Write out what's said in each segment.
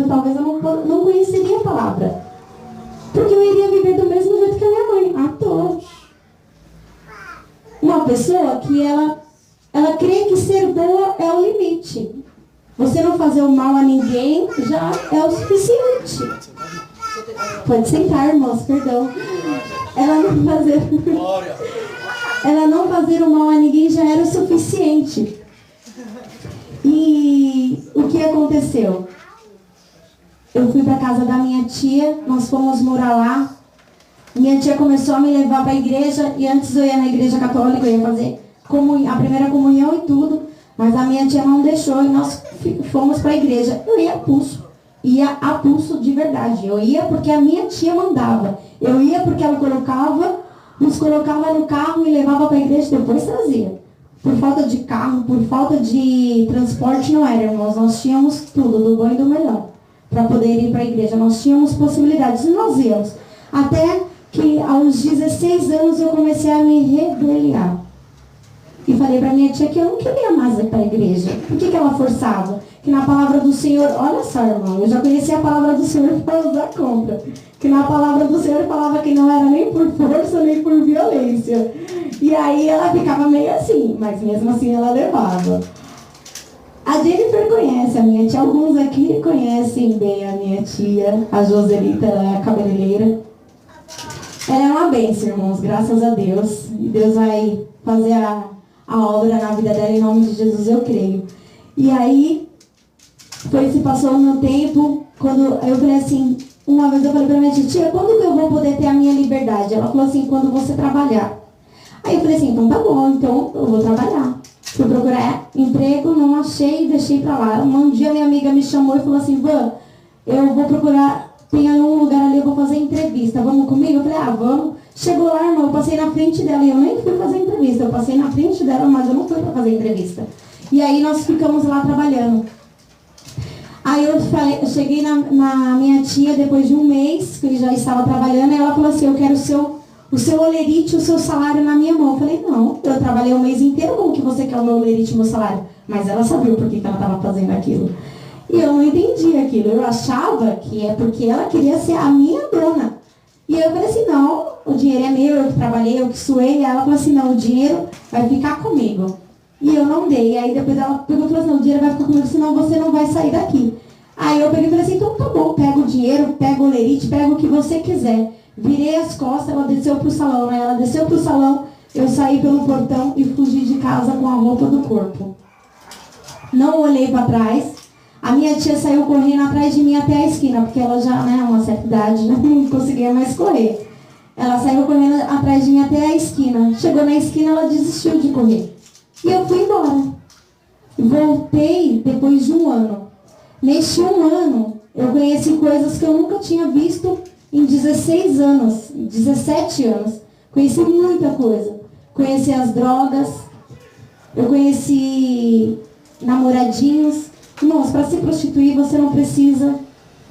talvez eu não conheceria a palavra. Porque eu iria viver do mesmo jeito que a minha mãe, à toa. Uma pessoa que ela crê que ser boa é o limite. Você não fazer o mal a ninguém já é o suficiente. Pode sentar, irmãos, perdão. Ela não fazer o mal a ninguém já era o suficiente. E o que aconteceu? Eu fui para casa da minha tia, nós fomos morar lá. Minha tia começou a me levar para a igreja, e antes eu ia na igreja católica, eu ia fazer a primeira comunhão e tudo, mas a minha tia não deixou e nós fomos para a igreja. Eu ia a pulso de verdade. Eu ia porque a minha tia mandava. Eu ia porque ela nos colocava no carro e levava para a igreja e depois trazia. Por falta de carro, por falta de transporte não era, irmãos. Nós tínhamos tudo, do bom e do melhor, para poder ir para a igreja. Nós tínhamos possibilidades e nós íamos. Até que aos 16 anos eu comecei a me rebeliar. E falei para minha tia que eu não queria mais ir para a igreja. Por que ela forçava? Que na palavra do Senhor, olha só, irmão, eu já conhecia a palavra do Senhor para usar contra. Que na palavra do Senhor falava que não era nem por força, nem por violência. E aí ela ficava meio assim, mas mesmo assim ela levava. A Jennifer conhece a minha tia, alguns aqui conhecem bem a minha tia, a Joselita, ela é a cabeleireira. Ela é uma bênção, irmãos, graças a Deus. E Deus vai fazer a obra na vida dela, em nome de Jesus, eu creio. E aí, se passou o meu tempo, quando eu falei assim, uma vez eu falei pra minha tia, quando que eu vou poder ter a minha liberdade? Ela falou assim, quando você trabalhar. Aí eu falei assim, então tá bom, então eu vou trabalhar. Fui procurar emprego, não achei, deixei pra lá. Um dia minha amiga me chamou e falou assim, Van, eu vou procurar, tem um lugar ali, eu vou fazer entrevista, vamos comigo? Eu falei, vamos. Chegou lá, irmão, eu passei na frente dela e eu nem fui fazer entrevista. Eu passei na frente dela, mas eu não fui pra fazer entrevista. E aí nós ficamos lá trabalhando. Aí eu cheguei na minha tia depois de um mês, que ele já estava trabalhando, e ela falou assim, eu quero o seu olerite, o seu salário na minha mão. Eu falei, não, eu trabalhei o mês inteiro, como que você quer o meu olerite e o meu salário? Mas ela sabia por que ela estava fazendo aquilo. E eu não entendi aquilo. Eu achava que é porque ela queria ser a minha dona. E eu falei assim, não, o dinheiro é meu, eu que trabalhei, eu que suei. E ela falou assim, não, o dinheiro vai ficar comigo. E eu não dei. Aí depois ela pegou e falou assim, não, o dinheiro vai ficar comigo, senão você não vai sair daqui. Aí eu peguei e falei assim, então tá bom, pega o dinheiro, pega o olerite, pega o que você quiser. Virei as costas, ela desceu pro salão, né? Ela desceu pro salão, eu saí pelo portão e fugi de casa com a roupa do corpo. Não olhei para trás. A minha tia saiu correndo atrás de mim até a esquina, porque ela já, né, uma certa idade, não conseguia mais correr. Ela saiu correndo atrás de mim até a esquina. Chegou na esquina, ela desistiu de correr. E eu fui embora. Voltei depois de um ano. Neste um ano, eu conheci coisas que eu nunca tinha visto em 16 anos, 17 anos. Conheci muita coisa. Conheci as drogas, eu conheci namoradinhos. Irmãos, para se prostituir, você não precisa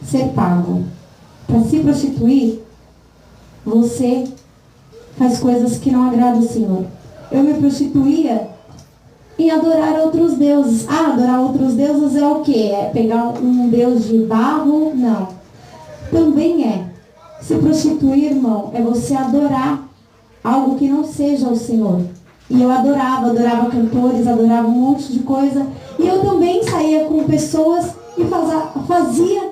ser pago. Para se prostituir, você faz coisas que não agradam o Senhor. Eu me prostituía em adorar outros deuses. Adorar outros deuses é o quê? É pegar um deus de barro? Não. Também é. Se prostituir, irmão, é você adorar algo que não seja o Senhor. E eu adorava cantores, adorava um monte de coisa. E eu também saía com pessoas e fazia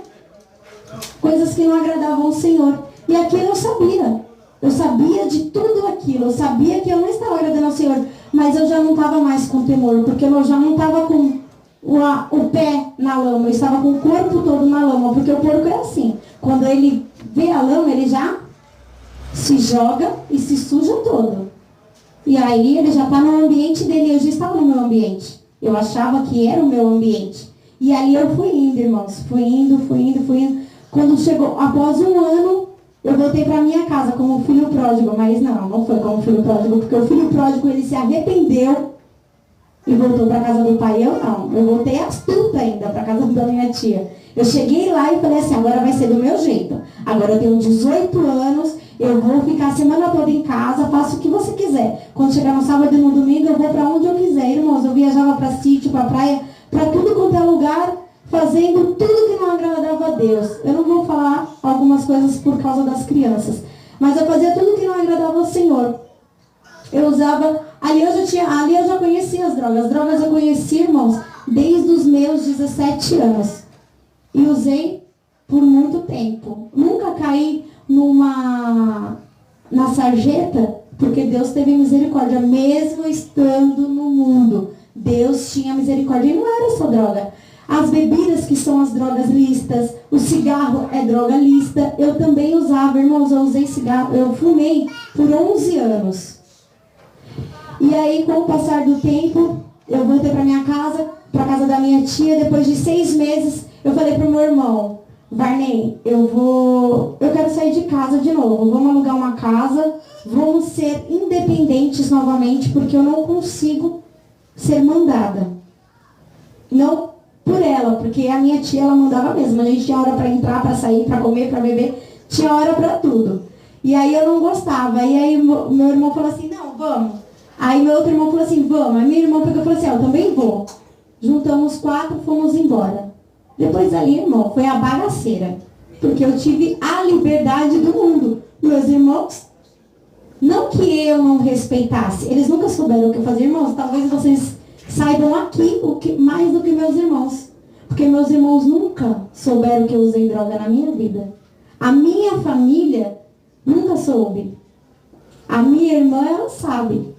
coisas que não agradavam ao Senhor. E aquilo eu sabia. Eu sabia de tudo aquilo. Eu sabia que eu não estava agradando ao Senhor. Mas eu já não estava mais com temor, porque eu já não estava com o pé na lama. Eu estava com o corpo todo na lama, porque o porco é assim. Quando ele vê a lama, ele já se joga e se suja todo. E aí ele já está no ambiente dele, eu já estava no meu ambiente. Eu achava que era o meu ambiente. E aí eu fui indo, irmãos. Fui indo. Quando chegou, após um ano, eu voltei para minha casa como filho pródigo. Mas não foi como filho pródigo, porque o filho pródigo, ele se arrependeu e voltou para casa do pai. Eu não. Eu voltei astuta ainda para casa da minha tia. Eu cheguei lá e falei assim, agora vai ser do meu jeito. Agora eu tenho 18 anos, eu vou ficar a semana toda em casa, faço o que você quiser. Quando chegar no sábado e no domingo, eu vou para onde eu quiser, irmãos. Eu viajava para sítio, para praia, para tudo quanto é lugar, fazendo tudo que não agradava Deus. Eu não vou falar algumas coisas por causa das crianças, mas eu fazia tudo que não agradava ao Senhor. Eu usava, ali eu já conhecia as drogas. As drogas eu conheci, irmãos, desde os meus 17 anos. E usei por muito tempo. Nunca caí na sarjeta, porque Deus teve misericórdia, mesmo estando no mundo. Deus tinha misericórdia, e não era só droga. As bebidas, que são as drogas lícitas, o cigarro é droga lícita. Eu também usava, irmãos, eu usei cigarro, eu fumei por 11 anos. E aí, com o passar do tempo, eu voltei para minha casa, para a casa da minha tia. Depois de 6 meses, eu falei pro meu irmão: Varney, eu quero sair de casa de novo. Vamos alugar uma casa, vamos ser independentes novamente, porque eu não consigo ser mandada. Não por ela, porque a minha tia, ela mandava mesmo. A gente tinha hora para entrar, para sair, para comer, para beber. Tinha hora para tudo. E aí eu não gostava. E aí meu irmão falou assim: não, vamos. Aí meu outro irmão falou assim: vamos. Aí minha irmã pegou e falou assim: eu também vou. Juntamos 4, fomos embora. Depois ali, irmão, foi a bagaceira. Porque eu tive a liberdade do mundo. Meus irmãos, não que eu não respeitasse, eles nunca souberam o que eu fazia, irmãos. Talvez vocês saibam aqui mais do que meus irmãos. Porque meus irmãos nunca souberam que eu usei droga na minha vida. A minha família nunca soube. A minha irmã, ela sabe.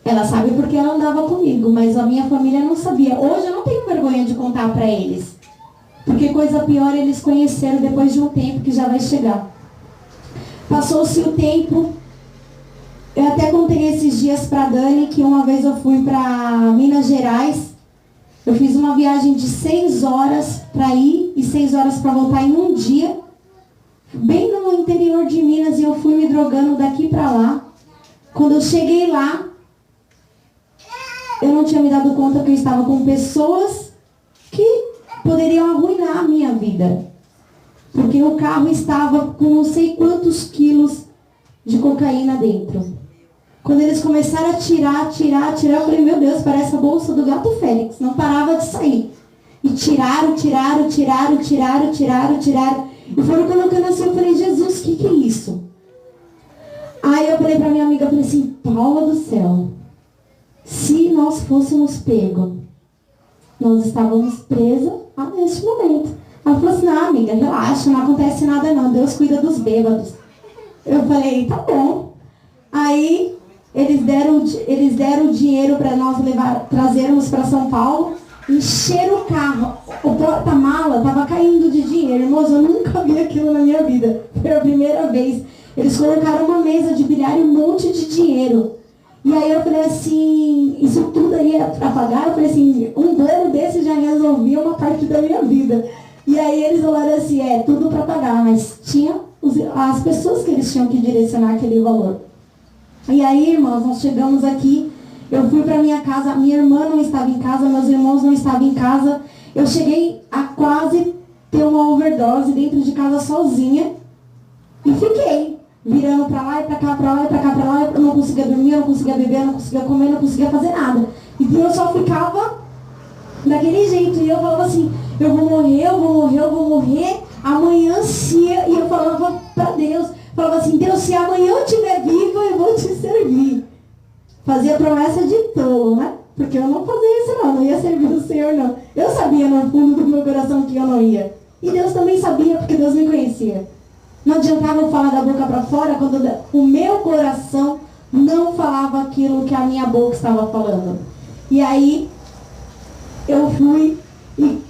Ela sabe porque ela andava comigo, mas a minha família não sabia. Hoje eu não tenho vergonha de contar para eles. Porque coisa pior eles conheceram depois de um tempo que já vai chegar. Passou-se o tempo. Eu até contei esses dias para Dani que uma vez eu fui para Minas Gerais. Eu fiz uma viagem de 6 horas para ir e 6 horas para voltar em um dia. Bem no interior de Minas, e eu fui me drogando daqui para lá. Quando eu cheguei lá, eu não tinha me dado conta que eu estava com pessoas que poderiam arruinar a minha vida. Porque o carro estava com não sei quantos quilos de cocaína dentro. Quando eles começaram a tirar, eu falei: meu Deus, parece a bolsa do gato Félix. Não parava de sair. E tiraram. E foram colocando assim, eu falei: Jesus, o que é isso? Aí eu falei pra minha amiga, eu falei assim: Paula do céu, se nós fôssemos pegos, nós estávamos presos neste momento. Ela falou assim: não, amiga, relaxa, não acontece nada não, Deus cuida dos bêbados. Eu falei: tá bom. Aí eles deram o dinheiro para nós trazermos para São Paulo, encheram o carro, o porta-mala estava caindo de dinheiro. Irmãos, eu nunca vi aquilo na minha vida, foi a primeira vez. Eles colocaram uma mesa de bilhar e um monte de dinheiro. E aí eu falei assim: isso tudo aí é para pagar? Eu falei assim: um plano desse já resolvia uma parte da minha vida. E aí eles falaram assim: é tudo para pagar, mas tinha as pessoas que eles tinham que direcionar aquele valor. E aí, irmãos, nós chegamos aqui, eu fui para minha casa, minha irmã não estava em casa, meus irmãos não estavam em casa. Eu cheguei a quase ter uma overdose dentro de casa sozinha e fiquei virando para lá e para cá, para lá e para cá, para lá. Eu não conseguia dormir, eu não conseguia beber, eu não conseguia comer, eu não conseguia fazer nada. Então eu só ficava daquele jeito. E eu falava assim: eu vou morrer, amanhã cia. E eu falava para Deus, falava assim: Deus, se amanhã eu estiver viva, eu vou te servir. Fazia promessa de tolo, né? Porque eu não fazia isso não ia servir o Senhor não. Eu sabia no fundo do meu coração que eu não ia. E Deus também sabia, porque Deus me conhecia. Não adiantava eu falar da boca para fora quando o meu coração não falava aquilo que a minha boca estava falando. E aí eu fui e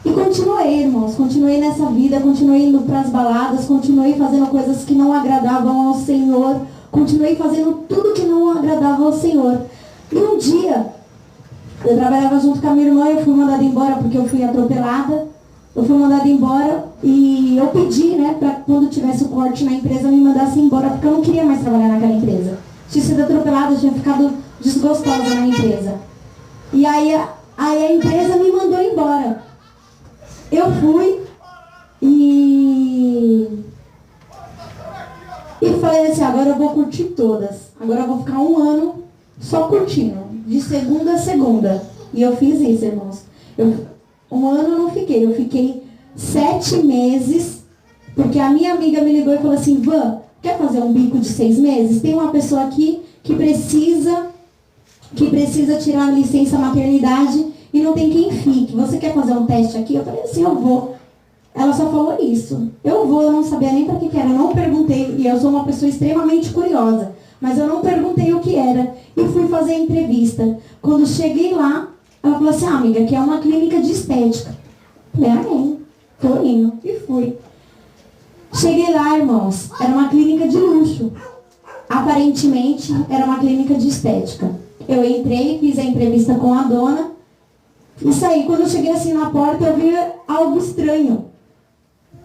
continuei, irmãos. Continuei nessa vida, continuei indo para as baladas, continuei fazendo coisas que não agradavam ao Senhor. Continuei fazendo tudo que não agradava ao Senhor. E um dia, eu trabalhava junto com a minha irmã, eu fui mandada embora porque eu fui atropelada. Eu fui mandada embora e eu pedi, né, para quando tivesse o corte na empresa, me mandasse embora, porque eu não queria mais trabalhar naquela empresa. Tinha sido atropelada, tinha ficado desgostosa na empresa. E aí a empresa me mandou embora. Eu fui e falei assim: agora eu vou curtir todas. Agora eu vou ficar 1 ano só curtindo, de segunda a segunda. E eu fiz isso, irmãos. 1 ano eu não fiquei, eu fiquei 7 meses, porque a minha amiga me ligou e falou assim, Van, quer fazer um bico de 6 meses? Tem uma pessoa aqui que precisa tirar a licença maternidade e não tem quem fique. Você quer fazer um teste aqui? Eu falei assim, eu vou. Ela só falou isso. Eu vou, eu não sabia nem para que era. Eu não perguntei, e eu sou uma pessoa extremamente curiosa, mas eu não perguntei o que era. E fui fazer a entrevista. Quando cheguei lá, ela falou assim, amiga, aqui é uma clínica de estética. Falei, amém, tô indo. E fui. Cheguei lá, irmãos, era uma clínica de luxo. Aparentemente, era uma clínica de estética. Eu entrei, fiz a entrevista com a dona e saí. Quando eu cheguei assim na porta, eu vi algo estranho.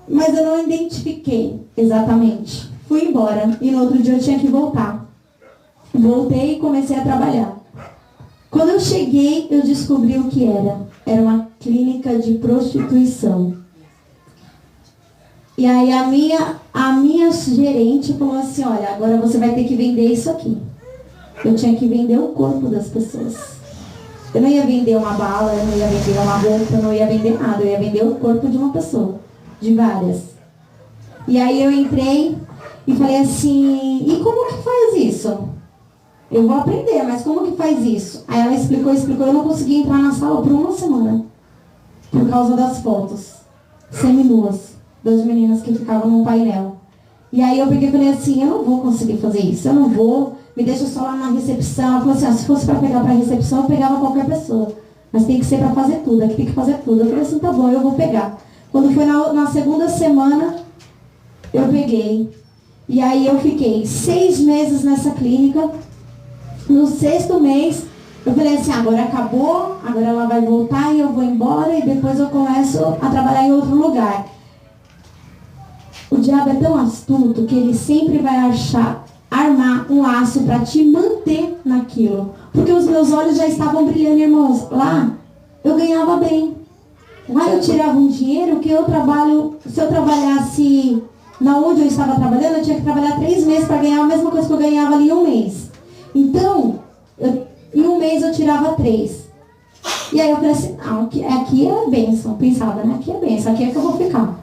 Mas eu não identifiquei exatamente. Fui embora e no outro dia eu tinha que voltar. Voltei e comecei a trabalhar. Quando eu cheguei, eu descobri o que era. Era uma clínica de prostituição. E aí a minha gerente falou assim, olha, agora você vai ter que vender isso aqui. Eu tinha que vender o corpo das pessoas. Eu não ia vender uma bala, eu não ia vender uma roupa, eu não ia vender nada. Eu ia vender o corpo de uma pessoa, de várias. E aí eu entrei e falei assim, e como que faz isso? Eu vou aprender, mas como que faz isso? Aí ela explicou, eu não consegui entrar na sala por uma semana. Por causa das fotos, seminuas, das meninas que ficavam num painel. E aí eu peguei e falei assim, eu não vou conseguir fazer isso, eu não vou, me deixa só lá na recepção. Ela falou assim, se fosse para pegar para a recepção, eu pegava qualquer pessoa. Mas tem que ser para fazer tudo, aqui tem que fazer tudo. Eu falei assim, tá bom, eu vou pegar. Quando foi na segunda semana, eu peguei. E aí eu fiquei 6 meses nessa clínica. No 6º mês, eu falei assim, agora acabou, agora ela vai voltar e eu vou embora e depois eu começo a trabalhar em outro lugar. O diabo é tão astuto que ele sempre vai armar um laço para te manter naquilo. Porque os meus olhos já estavam brilhando, irmãos. Lá, eu ganhava bem. Lá eu tirava um dinheiro que se eu trabalhasse na onde eu estava trabalhando, eu tinha que trabalhar 3 meses para ganhar a mesma coisa que eu ganhava ali em 1 mês. Então, em 1 mês eu tirava 3. E aí eu falei assim, não, aqui é bênção. Pensava, né? Aqui é bênção, aqui é que eu vou ficar.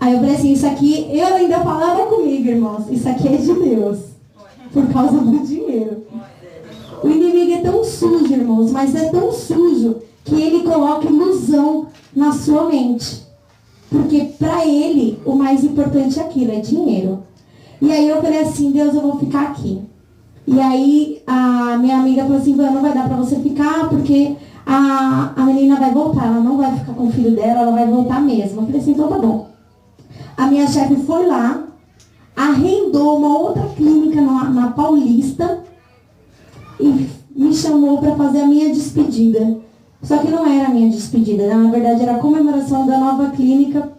Aí eu falei assim, isso aqui, eu ainda falava comigo, irmãos, isso aqui é de Deus. Por causa do dinheiro. O inimigo é tão sujo, irmãos, mas é tão sujo que ele coloca ilusão na sua mente. Porque para ele, o mais importante é aquilo, é dinheiro. E aí eu falei assim, Deus, eu vou ficar aqui. E aí a minha amiga falou assim, não vai dar para você ficar, porque a menina vai voltar, ela não vai ficar com o filho dela, ela vai voltar mesmo. Eu falei assim, então tá bom. A minha chefe foi lá, arrendou uma outra clínica na Paulista e me chamou para fazer a minha despedida. Só que não era a minha despedida, na verdade era a comemoração da nova clínica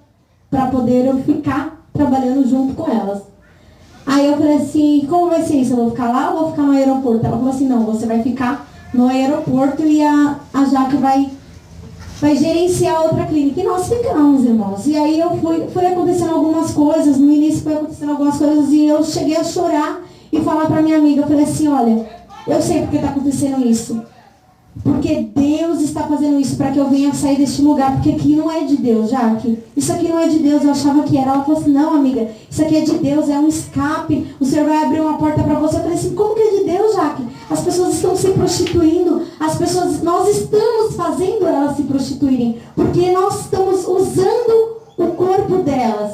para poder eu ficar trabalhando junto com elas. Aí eu falei assim, como vai ser isso? Eu vou ficar lá ou vou ficar no aeroporto? Ela falou assim, não, você vai ficar no aeroporto e a Jaque vai gerenciar outra clínica. E nós ficamos, irmãos. E aí eu fui acontecendo algumas coisas, no início foi acontecendo algumas coisas e eu cheguei a chorar e falar para minha amiga, eu falei assim, olha, eu sei porque está acontecendo isso. Porque Deus está fazendo isso para que eu venha sair deste lugar, porque aqui não é de Deus, Jaque. Isso aqui não é de Deus, eu achava que era. Ela falou assim, não, amiga, isso aqui é de Deus, é um escape, o Senhor vai abrir uma porta para você. Eu falei assim, como que é de Deus, Jaque? As pessoas estão se prostituindo, nós estamos fazendo elas se prostituírem, porque nós estamos usando o corpo delas.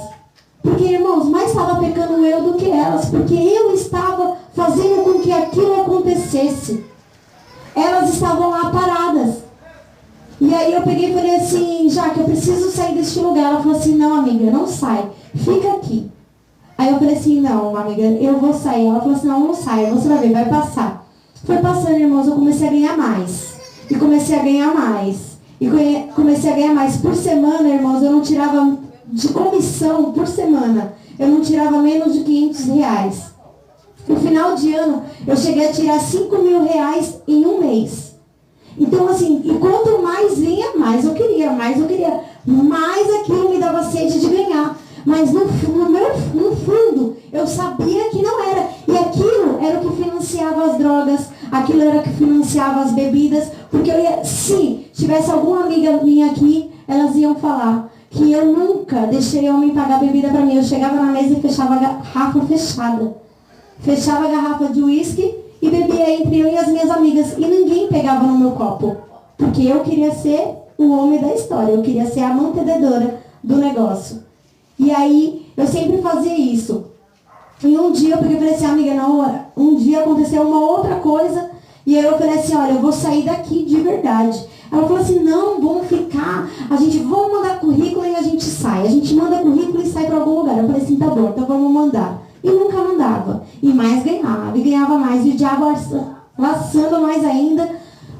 Porque, irmãos, mais estava pecando eu do que elas, porque eu estava fazendo com que aquilo acontecesse. Elas estavam lá paradas. E aí eu peguei e falei assim, Jaque, eu preciso sair deste lugar. Ela falou assim, não, amiga, não sai, fica aqui. Aí eu falei assim, não, amiga, eu vou sair. Ela falou assim, não sai, você vai ver, vai passar. Foi passando, irmãos, eu comecei a ganhar mais. E comecei a ganhar mais. E comecei a ganhar mais. Por semana, irmãos, eu não tirava de comissão, por semana, eu não tirava menos de R$500. No final de ano, eu cheguei a tirar R$5.000 em 1 mês. Então, assim, e quanto mais vinha, mais eu queria. Mais aquilo me dava sede de ganhar. Mas no fundo, eu sabia que não era. E aquilo era o que financiava as drogas, aquilo era o que financiava as bebidas. Porque se tivesse alguma amiga minha aqui, elas iam falar que eu nunca deixei homem pagar bebida para mim. Eu chegava na mesa e fechava a garrafa fechada. Fechava a garrafa de uísque e bebia entre eu e as minhas amigas. E ninguém pegava no meu copo. Porque eu queria ser o homem da história. Eu queria ser a mantenedora do negócio. E aí, eu sempre fazia isso. E um dia eu peguei e falei assim, amiga, não, um dia aconteceu uma outra coisa. E aí eu falei assim, olha, eu vou sair daqui de verdade. Ela falou assim, não, vamos ficar, vamos mandar currículo e a gente sai. A gente manda currículo e sai para algum lugar. Eu falei assim, tá bom, então vamos mandar. E nunca mandava. E mais ganhava, e ganhava mais. E o diabo laçando mais ainda,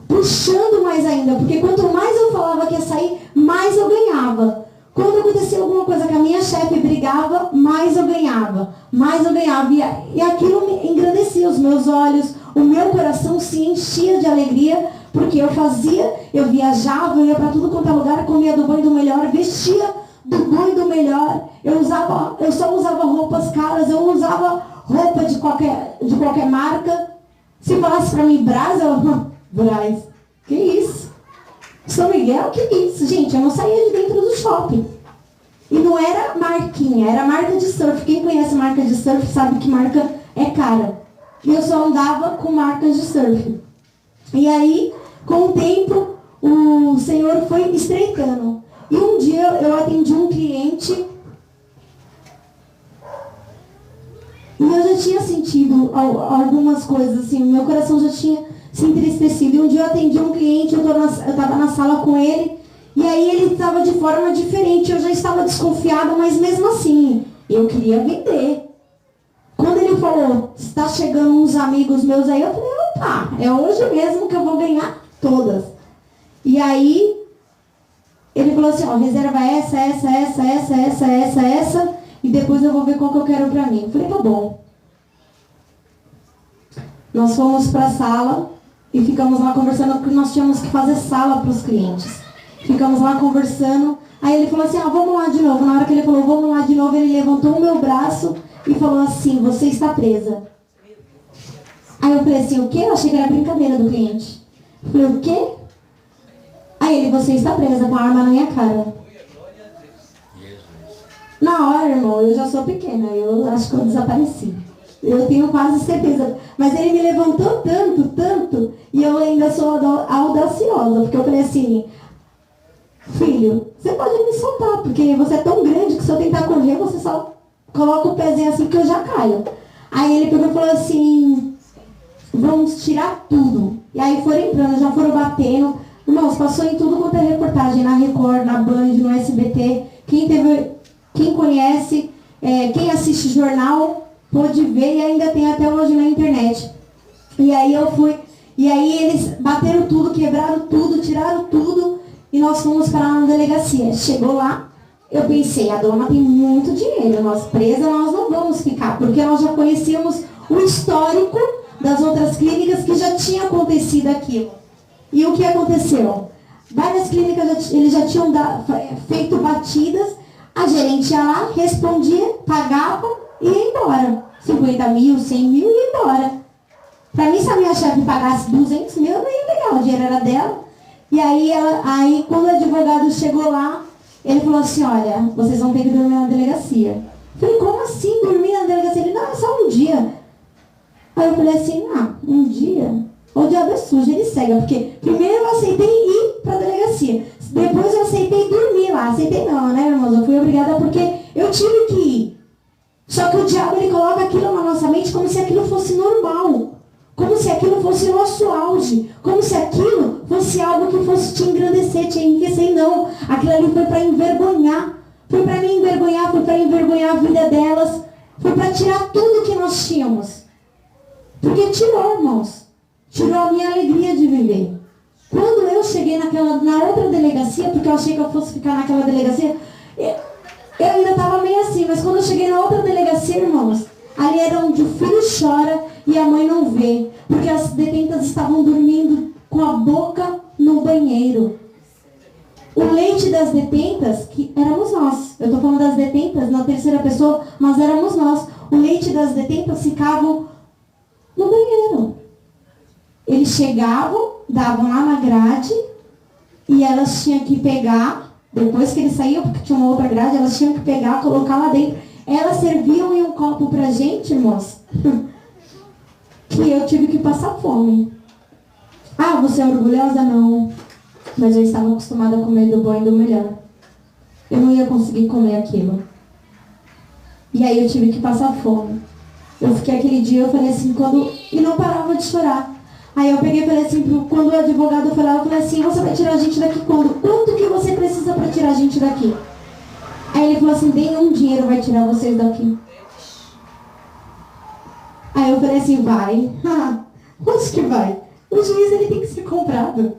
puxando mais ainda. Porque quanto mais eu falava que ia sair, mais eu ganhava. Quando acontecia alguma coisa que a minha chefe brigava, mais eu ganhava. Mais eu ganhava. E aquilo me engrandecia os meus olhos. O meu coração se enchia de alegria, porque eu fazia, eu viajava, eu ia para tudo quanto é lugar, comia do bom e do melhor, vestia do bom e do melhor. Eu só usava roupas caras, eu não usava roupa de qualquer marca. Se falasse para mim Brás, eu Brás, que isso? São Miguel, que isso? Gente, eu não saía de dentro do shopping. E não era marquinha, era marca de surf. Quem conhece marca de surf sabe que marca é cara. E eu só andava com marcas de surf. E aí, com o tempo, o Senhor foi estreitando. E um dia eu atendi um cliente e eu já tinha sentido algumas coisas, assim, o meu coração já tinha se entristecido. E um dia eu atendi um cliente, eu estava na sala com ele, e aí ele estava de forma diferente. Eu já estava desconfiada, mas mesmo assim, eu queria vender. Quando ele falou, está chegando uns amigos meus aí, eu falei, opa, é hoje mesmo que eu vou ganhar todas. E aí, ele falou assim, ó, reserva essa, e depois eu vou ver qual que eu quero pra mim. Eu falei, tá bom. Nós fomos pra sala e ficamos lá conversando, porque nós tínhamos que fazer sala para os clientes. Ficamos lá conversando, aí ele falou assim, vamos lá de novo. Na hora que ele falou, vamos lá de novo, ele levantou o meu braço e falou assim, você está presa. Aí eu falei assim, o quê? Eu achei que era brincadeira do cliente. Eu falei, o quê? Aí ele, você está presa com a arma na minha cara. Na hora, irmão, eu já sou pequena, eu acho que eu desapareci. Eu tenho quase certeza. Mas ele me levantou tanto, e eu ainda sou audaciosa, porque eu falei assim, filho, você pode me soltar, porque você é tão grande que se eu tentar correr, você só coloca o pezinho assim que eu já caio. Aí ele pegou e falou assim, vamos tirar tudo. E aí foram entrando, já foram batendo. Irmãos, passou em tudo quanto é reportagem, na Record, na Band, no SBT. Quem conhece, quem assiste jornal, pôde ver e ainda tem até hoje na internet. E aí eu fui, e aí eles bateram tudo, quebraram tudo, tiraram tudo, e nós fomos para uma delegacia. Chegou lá, eu pensei, a dona tem muito dinheiro, nós presa nós não vamos ficar, porque nós já conhecíamos o histórico das outras clínicas que já tinha acontecido aquilo. E o que aconteceu? Várias clínicas eles já tinham feito batidas, a gerente ia lá, respondia, pagava e ia embora. 50 mil, 100 mil e ia embora. Pra mim, se a minha chefe pagasse 200 mil, eu não ia pegar, o dinheiro era dela. E aí quando o advogado chegou lá, ele falou assim, olha, vocês vão ter que dormir na delegacia. Eu falei, como assim dormir na delegacia? Ele, não, é só um dia. Aí eu falei assim, um dia? O diabo é sujo, ele cega, porque primeiro eu aceitei ir para a delegacia, depois eu aceitei dormir lá. Aceitei não, né, irmãos? Eu fui obrigada porque eu tive que ir. Só que o diabo, ele coloca aquilo na nossa mente como se aquilo fosse normal, como se aquilo fosse o nosso auge, como se aquilo fosse algo que fosse te engrandecer, te enriquecer. E não, aquilo ali foi para envergonhar, foi para me envergonhar, foi para envergonhar a vida delas, foi para tirar tudo que nós tínhamos. Porque tirou, irmãos. Tirou a minha alegria de viver. Quando eu cheguei na outra delegacia, porque eu achei que eu fosse ficar naquela delegacia, eu ainda estava meio assim, mas quando eu cheguei na outra delegacia, irmãos, ali era onde o filho chora e a mãe não vê, porque as detentas estavam dormindo com a boca no banheiro. O leite das detentas, que éramos nós, eu estou falando das detentas na terceira pessoa, mas éramos nós. O leite das detentas ficavam no banheiro. Eles chegavam, davam lá na grade, e elas tinham que pegar Depois que eles saíam, porque tinha uma outra grade, elas tinham que pegar, colocar lá dentro. Elas serviam em um copo pra gente, irmãos, que eu tive que passar fome. Ah, você é orgulhosa? Não. Mas eu estava acostumada a comer do bom e do melhor. Eu não ia conseguir comer aquilo. E aí eu tive que passar fome. Eu fiquei aquele dia, eu falei assim, e não parava de chorar. Aí eu peguei e falei assim, quando o advogado foi lá, eu falei assim, você vai tirar a gente daqui quando? Quanto que você precisa para tirar a gente daqui? Aí ele falou assim, nenhum dinheiro vai tirar vocês daqui. Aí eu falei assim, vai. Onde que vai? O juiz, ele tem que ser comprado.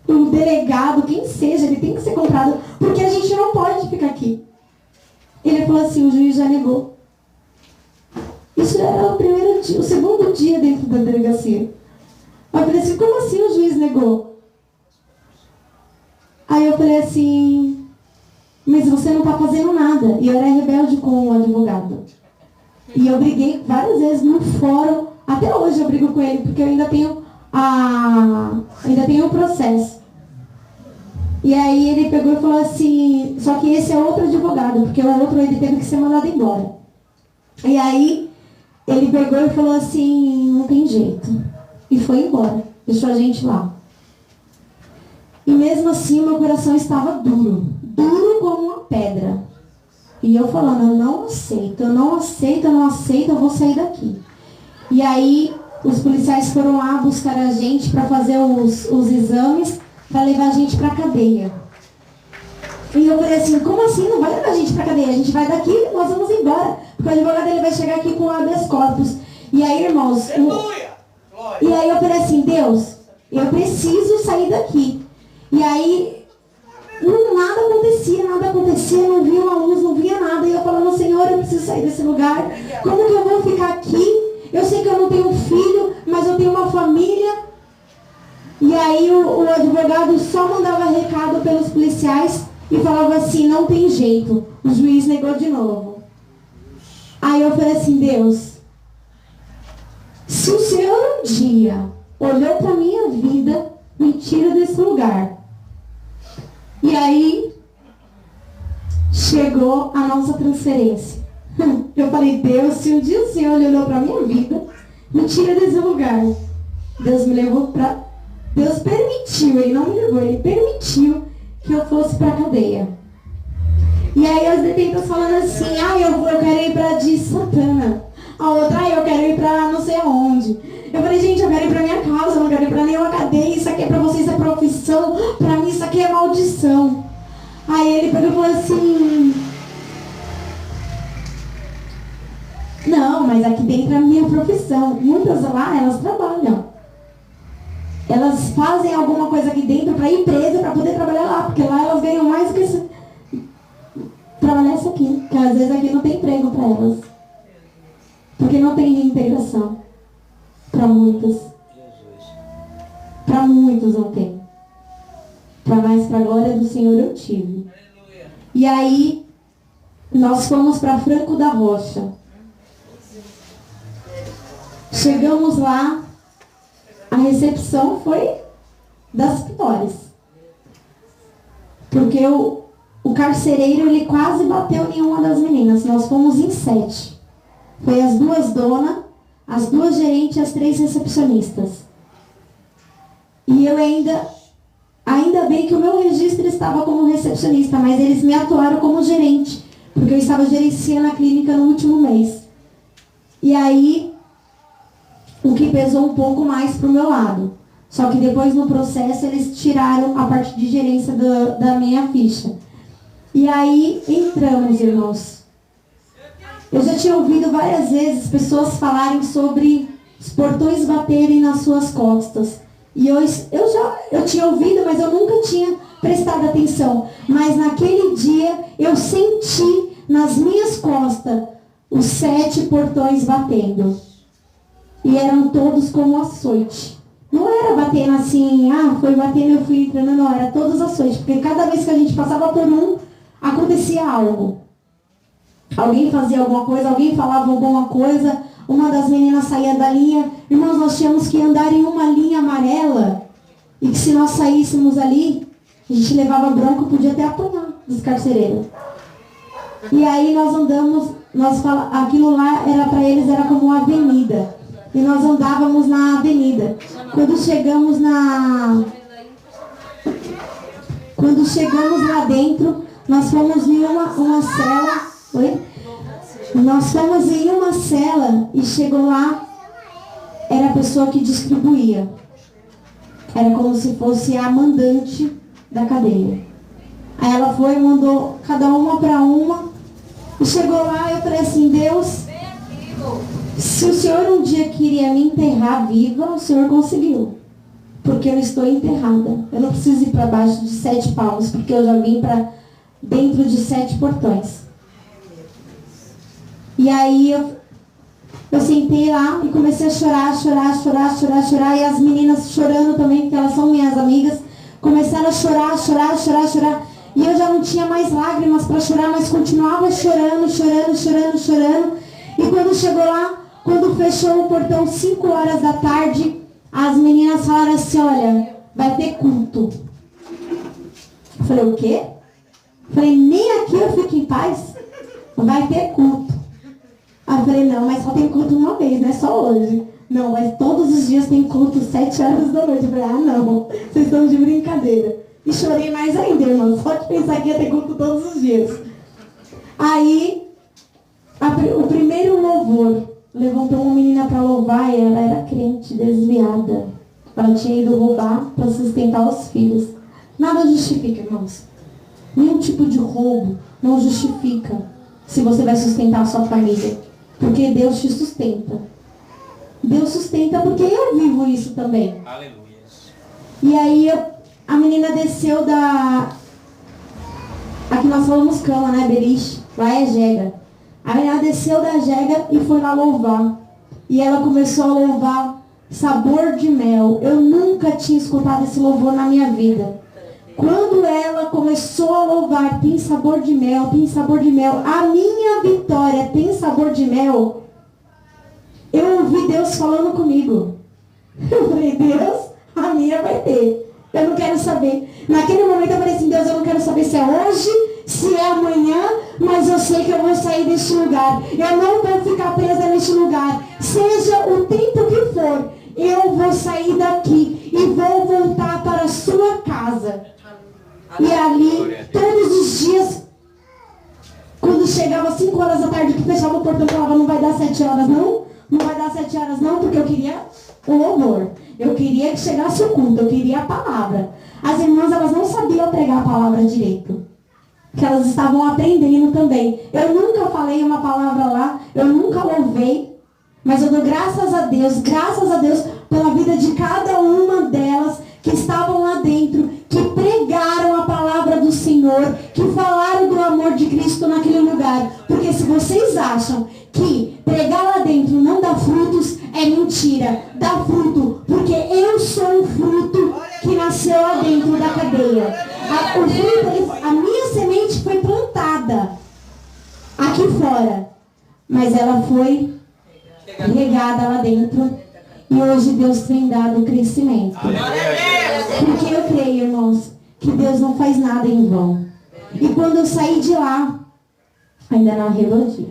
O delegado, quem seja, ele tem que ser comprado. Porque a gente não pode ficar aqui. Ele falou assim, o juiz já negou. Isso era o primeiro dia, o segundo dia dentro da delegacia. Aí eu falei assim, como assim o juiz negou? Aí eu falei assim, mas você não está fazendo nada. E eu era rebelde com o advogado. E eu briguei várias vezes no fórum. Até hoje eu brigo com ele, porque eu ainda tenho o processo. E aí ele pegou e falou assim, só que esse é outro advogado, porque o outro ele teve que ser mandado embora. E aí ele pegou e falou assim, não tem jeito. E foi embora, deixou a gente lá. E mesmo assim o meu coração estava duro, duro como uma pedra. E eu falando, eu não aceito, eu vou sair daqui. E aí os policiais foram lá buscar a gente para fazer os exames, para levar a gente para a cadeia. E eu falei assim, como assim? Não vai levar a gente para a cadeia? A gente vai daqui e nós vamos embora. Porque o advogado ele vai chegar aqui com habeas corpus. E aí, irmãos, e aí eu falei assim, Deus, eu preciso sair daqui. E aí, nada acontecia, não via uma luz, não via nada. E eu falando, Senhor, eu preciso sair desse lugar. Como que eu vou ficar aqui? Eu sei que eu não tenho um filho, mas eu tenho uma família. E aí o advogado só mandava recado pelos policiais e falava assim, não tem jeito. O juiz negou de novo. Aí eu falei assim, Deus, se o Senhor um dia olhou para a minha vida, me tira desse lugar. E aí chegou a nossa transferência. Eu falei, Deus, se um dia o Senhor olhou para a minha vida, me tira desse lugar. Deus me levou para... Deus permitiu, ele não me levou, ele permitiu que eu fosse para a cadeia. E aí as detentas falando assim, eu quero ir para de Santana. A outra, eu quero ir para não sei aonde. Eu falei, gente, eu quero ir para minha casa, eu não quero ir para nenhuma cadeia. Isso aqui é para vocês, é profissão. Para mim isso aqui é maldição. Aí ele pegou e falou assim, não, mas aqui dentro é a minha profissão. Muitas lá, elas trabalham. Elas fazem alguma coisa aqui dentro para ir presa, para poder trabalhar lá. Porque lá elas ganham mais do que trabalhar isso aqui. Porque às vezes aqui não tem emprego para elas. Porque não tem reintegração. Para muitos. Para muitos não tem. Mas para a glória do Senhor eu tive. E aí, nós fomos para Franco da Rocha. Chegamos lá, a recepção foi das piores. Porque o carcereiro, ele quase bateu em uma das meninas. Nós fomos em 7. Foi as 2 donas, as 2 gerentes e as 3 recepcionistas. E eu ainda bem que o meu registro estava como recepcionista, mas eles me atuaram como gerente, porque eu estava gerenciando a clínica no último mês. E aí, o que pesou um pouco mais pro meu lado. Só que depois no processo eles tiraram a parte de gerência da minha ficha. E aí entramos, irmãos. Eu já tinha ouvido várias vezes pessoas falarem sobre os portões baterem nas suas costas. E eu tinha ouvido, mas eu nunca tinha prestado atenção. Mas naquele dia eu senti nas minhas costas os 7 portões batendo. E eram todos como açoite. Não era batendo assim, foi batendo, eu fui entrando, não. Era todos açoites. Porque cada vez que a gente passava por um, acontecia algo. Alguém fazia alguma coisa, alguém falava alguma coisa, uma das meninas saía da linha. Irmãos, nós tínhamos que andar em uma linha amarela. E que se nós saíssemos ali, A gente levava bronca, podia até apanhar dos carcereiros. E aí nós andamos, aquilo lá era para eles era como uma avenida. E nós andávamos na avenida. Quando chegamos lá dentro, nós fomos em uma cela. Oi? Nós fomos em uma cela e chegou lá, era a pessoa que distribuía. Era como se fosse a mandante da cadeia. Aí ela foi e mandou cada uma para uma. E chegou lá, eu falei assim, Deus, se o Senhor um dia queria me enterrar viva, o Senhor conseguiu. Porque eu estou enterrada. Eu não preciso ir para baixo de 7 palmos, porque eu já vim para dentro de 7 portões. E aí eu sentei lá e comecei a chorar. E as meninas chorando também, porque elas são minhas amigas, começaram a chorar. E eu já não tinha mais lágrimas para chorar, mas continuava chorando. E quando chegou lá, quando fechou o portão 5 horas da tarde, as meninas falaram assim, olha, vai ter culto. Eu falei, o quê? Eu falei, nem aqui eu fico em paz. Vai ter culto. Aí eu falei, não, mas só tem culto uma vez, não é só hoje. Não, mas todos os dias tem culto 7 horas da noite. Eu falei, não, vocês estão de brincadeira. E chorei mais ainda, irmão. Só de pensar que ia ter culto todos os dias. Aí, o primeiro louvor, levantou uma menina para louvar e ela era crente, desviada. Ela tinha ido roubar para sustentar os filhos. Nada justifica, irmãos. Nenhum tipo de roubo não justifica se você vai sustentar a sua família. Porque Deus te sustenta. Deus sustenta porque eu vivo isso também. Aleluia. E aí a menina desceu aqui nós falamos cama, né, beliche? Lá é jega. A menina desceu da jega e foi lá louvar. E ela começou a louvar Sabor de Mel. Eu nunca tinha escutado esse louvor na minha vida. Quando ela começou a louvar, tem sabor de mel, tem sabor de mel, a minha vitória tem sabor de mel, eu ouvi Deus falando comigo. Eu falei, Deus, a minha vai ter. Eu não quero saber. Naquele momento eu falei assim, Deus, eu não quero saber se é hoje, se é amanhã, mas eu sei que eu vou sair deste lugar. Eu não vou ficar presa neste lugar. Seja o tempo que for, eu vou sair daqui e vou voltar para a sua casa. E ali, todos os dias, quando chegava 5 horas da tarde, que fechava o portão, eu falava, não vai dar 7 horas não? Não vai dar 7 horas não, porque eu queria o louvor. Eu queria que chegasse o culto, eu queria a palavra. As irmãs, elas não sabiam pregar a palavra direito. Que elas estavam aprendendo também. Eu nunca falei uma palavra lá, eu nunca louvei. Mas eu dou graças a Deus pela vida de cada uma delas que estavam lá dentro, que pregaram a palavra do Senhor, que falaram do amor de Cristo naquele lugar. Porque se vocês acham que pregar lá dentro não dá frutos, é mentira. Dá fruto, porque eu sou o fruto que nasceu lá dentro da cadeia. A minha semente foi plantada aqui fora, mas ela foi regada lá dentro. E hoje Deus tem dado crescimento. Porque eu creio, irmãos, que Deus não faz nada em vão. E quando eu saí de lá, ainda não rebeldia.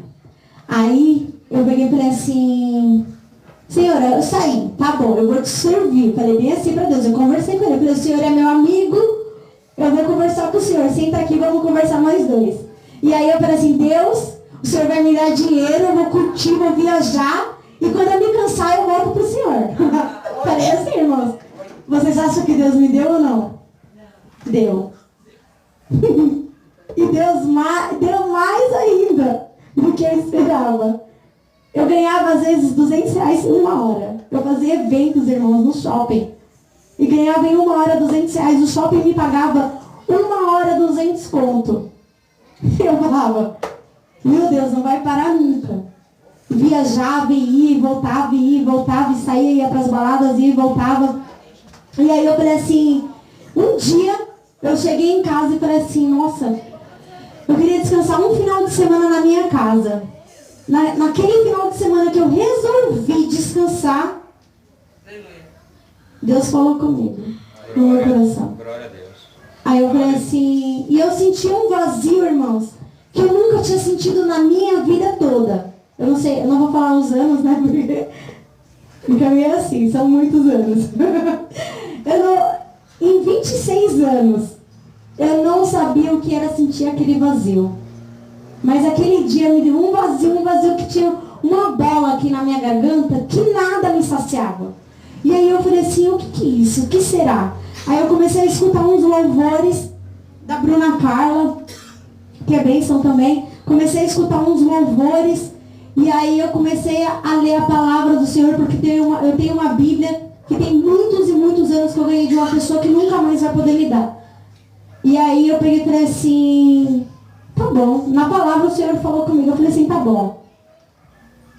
Aí eu peguei e falei assim, Senhora, eu saí, tá bom, eu vou te servir. Falei bem assim pra Deus, eu conversei com ele. Eu falei, o Senhor é meu amigo, eu vou conversar com o Senhor. Senta aqui, vamos conversar nós dois. E aí eu falei assim, Deus, o Senhor vai me dar dinheiro, eu vou curtir, vou viajar. E quando eu me cansar, eu volto pro Senhor. Falei assim, irmãos. Vocês acham que Deus me deu ou não? Deu. E Deus deu mais ainda do que eu esperava. Eu ganhava, às vezes, R$200 em 1 hora. Eu fazia eventos, irmãos, no shopping. E ganhava em 1 hora R$200. O shopping me pagava 1 hora 200 conto. Eu falava, meu Deus, não vai parar nunca. Viajava e ia, voltava, e saía, ia para as baladas, ia e voltava. E aí eu falei assim, um dia eu cheguei em casa e falei assim, nossa, eu queria descansar um final de semana na minha casa. Naquele final de semana que eu resolvi descansar, Deus falou comigo, no meu coração. Glória a Deus. Aí eu falei assim, e eu senti um vazio, irmãos, que eu nunca tinha sentido na minha vida toda. Eu não sei, eu não vou falar os anos, né? Porque a minha é assim, são muitos anos. Em 26 anos, eu não sabia o que era sentir aquele vazio. Mas aquele dia me deu um vazio que tinha uma bola aqui na minha garganta que nada me saciava. E aí eu falei assim, o que é isso? O que será? Aí eu comecei a escutar uns louvores da Bruna Carla, que é bênção também. Comecei a escutar uns louvores. E aí eu comecei a ler a palavra do Senhor, porque eu tenho uma Bíblia que tem muitos e muitos anos que eu ganhei de uma pessoa que nunca mais vai poder me dar. E aí eu peguei e falei assim, tá bom. Na palavra o Senhor falou comigo, eu falei assim, tá bom.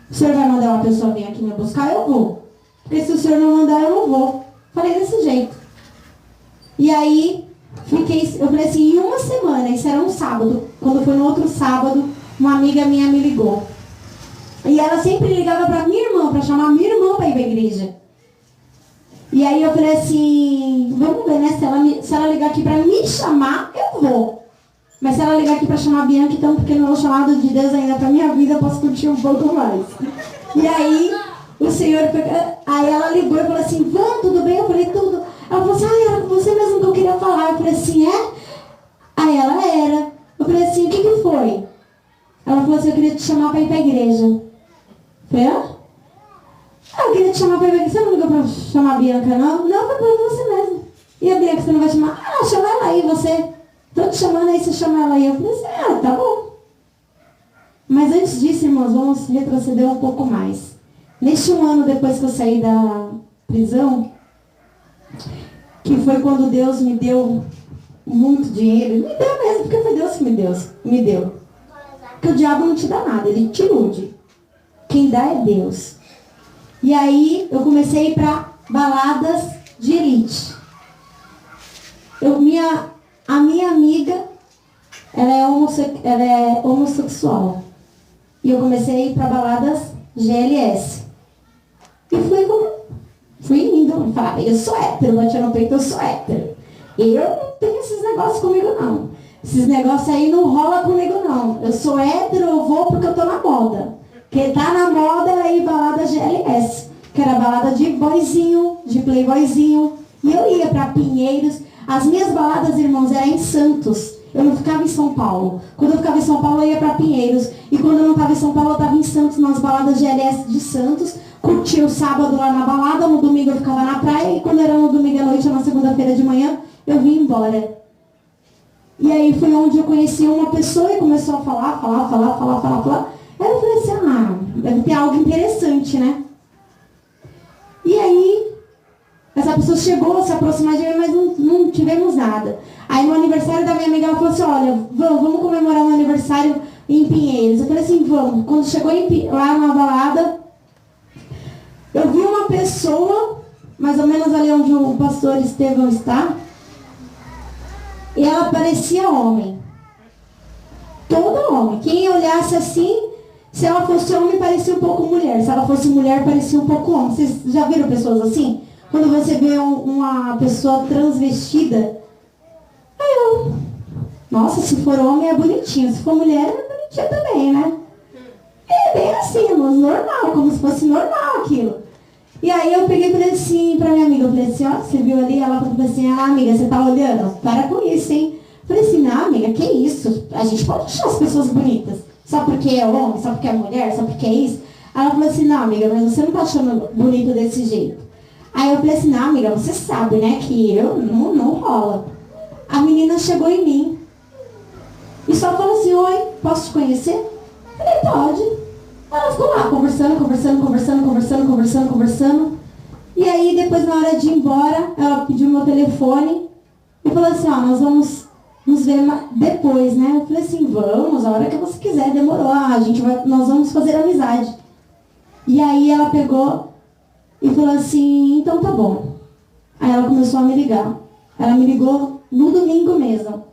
O Senhor vai mandar uma pessoa vir aqui me buscar, eu vou. Porque se o Senhor não mandar, eu não vou. Falei desse jeito. E aí, eu falei assim, em uma semana, isso era um sábado. Quando foi no outro sábado, uma amiga minha me ligou. E ela sempre ligava pra minha irmã, pra chamar minha irmã pra ir pra igreja. E aí eu falei assim, vamos ver, né? Se ela ligar aqui pra me chamar, eu vou. Mas se ela ligar aqui pra chamar a Bianca, então, porque no chamado de Deus ainda pra minha vida, eu posso curtir um pouco mais. E aí, o Senhor, aí ela ligou e falou assim, vamos, tudo bem? Eu falei, tudo. Ela falou assim, era com você mesmo que eu queria falar. Eu falei assim, é? Aí ela era. Eu falei assim, o que foi? Ela falou assim, eu queria te chamar pra ir pra igreja. Eu falei, hã? Eu queria te chamar pra ir pra igreja. Você não ligou pra chamar a Bianca, não? Não, foi pra você mesmo. E a Bianca, você não vai chamar? Ah, chama ela aí, você. Tô te chamando aí, você chama ela aí. Eu falei assim, tá bom. Mas antes disso, irmãos, vamos retroceder um pouco mais. Neste um ano depois que eu saí da prisão, que foi quando Deus me deu muito dinheiro, me deu mesmo, porque foi Deus que me deu. Porque o diabo não te dá nada, ele te ilude. Quem dá é Deus. E aí eu comecei a ir para baladas de elite. A minha amiga, ela é homossexual. E eu comecei a ir para baladas GLS. E fui indo. Falei, eu sou hétero, bati no peito, eu sou hétero. Eu não tenho esses negócios comigo, não. Esses negócios aí não rola comigo, não. Eu sou hétero, eu vou porque eu tô na moda. Quem tá na moda é ir balada GLS. Que era balada de boyzinho, de playboyzinho. E eu ia para Pinheiros. As minhas baladas, irmãos, eram em Santos. Eu não ficava em São Paulo. Quando eu ficava em São Paulo, eu ia para Pinheiros. E quando eu não estava em São Paulo, eu estava em Santos, nas baladas GLS de Santos. Curtia o sábado lá na balada, no domingo eu ficava na praia. E quando era no domingo à noite ou na segunda-feira de manhã, eu vim embora. E aí foi onde eu conheci uma pessoa e começou a falar. Aí eu falei assim, deve ter algo interessante, né? E aí, essa pessoa chegou a se aproximar de mim, mas não tivemos nada. Aí no aniversário da minha amiga, ela falou assim, olha, vamos comemorar um aniversário em Pinheiros. Eu falei assim, vamos. Quando chegou lá na balada, eu vi uma pessoa, mais ou menos ali onde o pastor Estevão está, e ela parecia homem. Todo homem. Quem olhasse assim, se ela fosse homem, parecia um pouco mulher. Se ela fosse mulher, parecia um pouco homem. Vocês já viram pessoas assim? Quando você vê uma pessoa transvestida, nossa, se for homem é bonitinho, se for mulher é bonitinho também, né? É bem assim, normal, como se fosse normal aquilo. E aí eu peguei e falei assim pra minha amiga, eu falei assim, ó, você viu ali? Ela falou assim, amiga, você tá olhando? Para com isso, hein? Eu falei assim, não, amiga, que isso? A gente pode achar as pessoas bonitas. Só porque é homem, só porque é mulher, só porque é isso. Ela falou assim, não, amiga, mas você não tá achando bonito desse jeito. Aí eu falei assim, não, amiga, você sabe, né, que eu não rola. A menina chegou em mim e só falou assim, oi, posso te conhecer? Eu falei, pode. Ela ficou lá, conversando. E aí, depois, na hora de ir embora, ela pediu meu telefone e falou assim, ó, nós vamos nos ver depois, né? Eu falei assim, vamos, a hora que você quiser, demorou. Nós vamos fazer amizade. E aí ela pegou e falou assim, então tá bom. Aí ela começou a me ligar. Ela me ligou no domingo mesmo.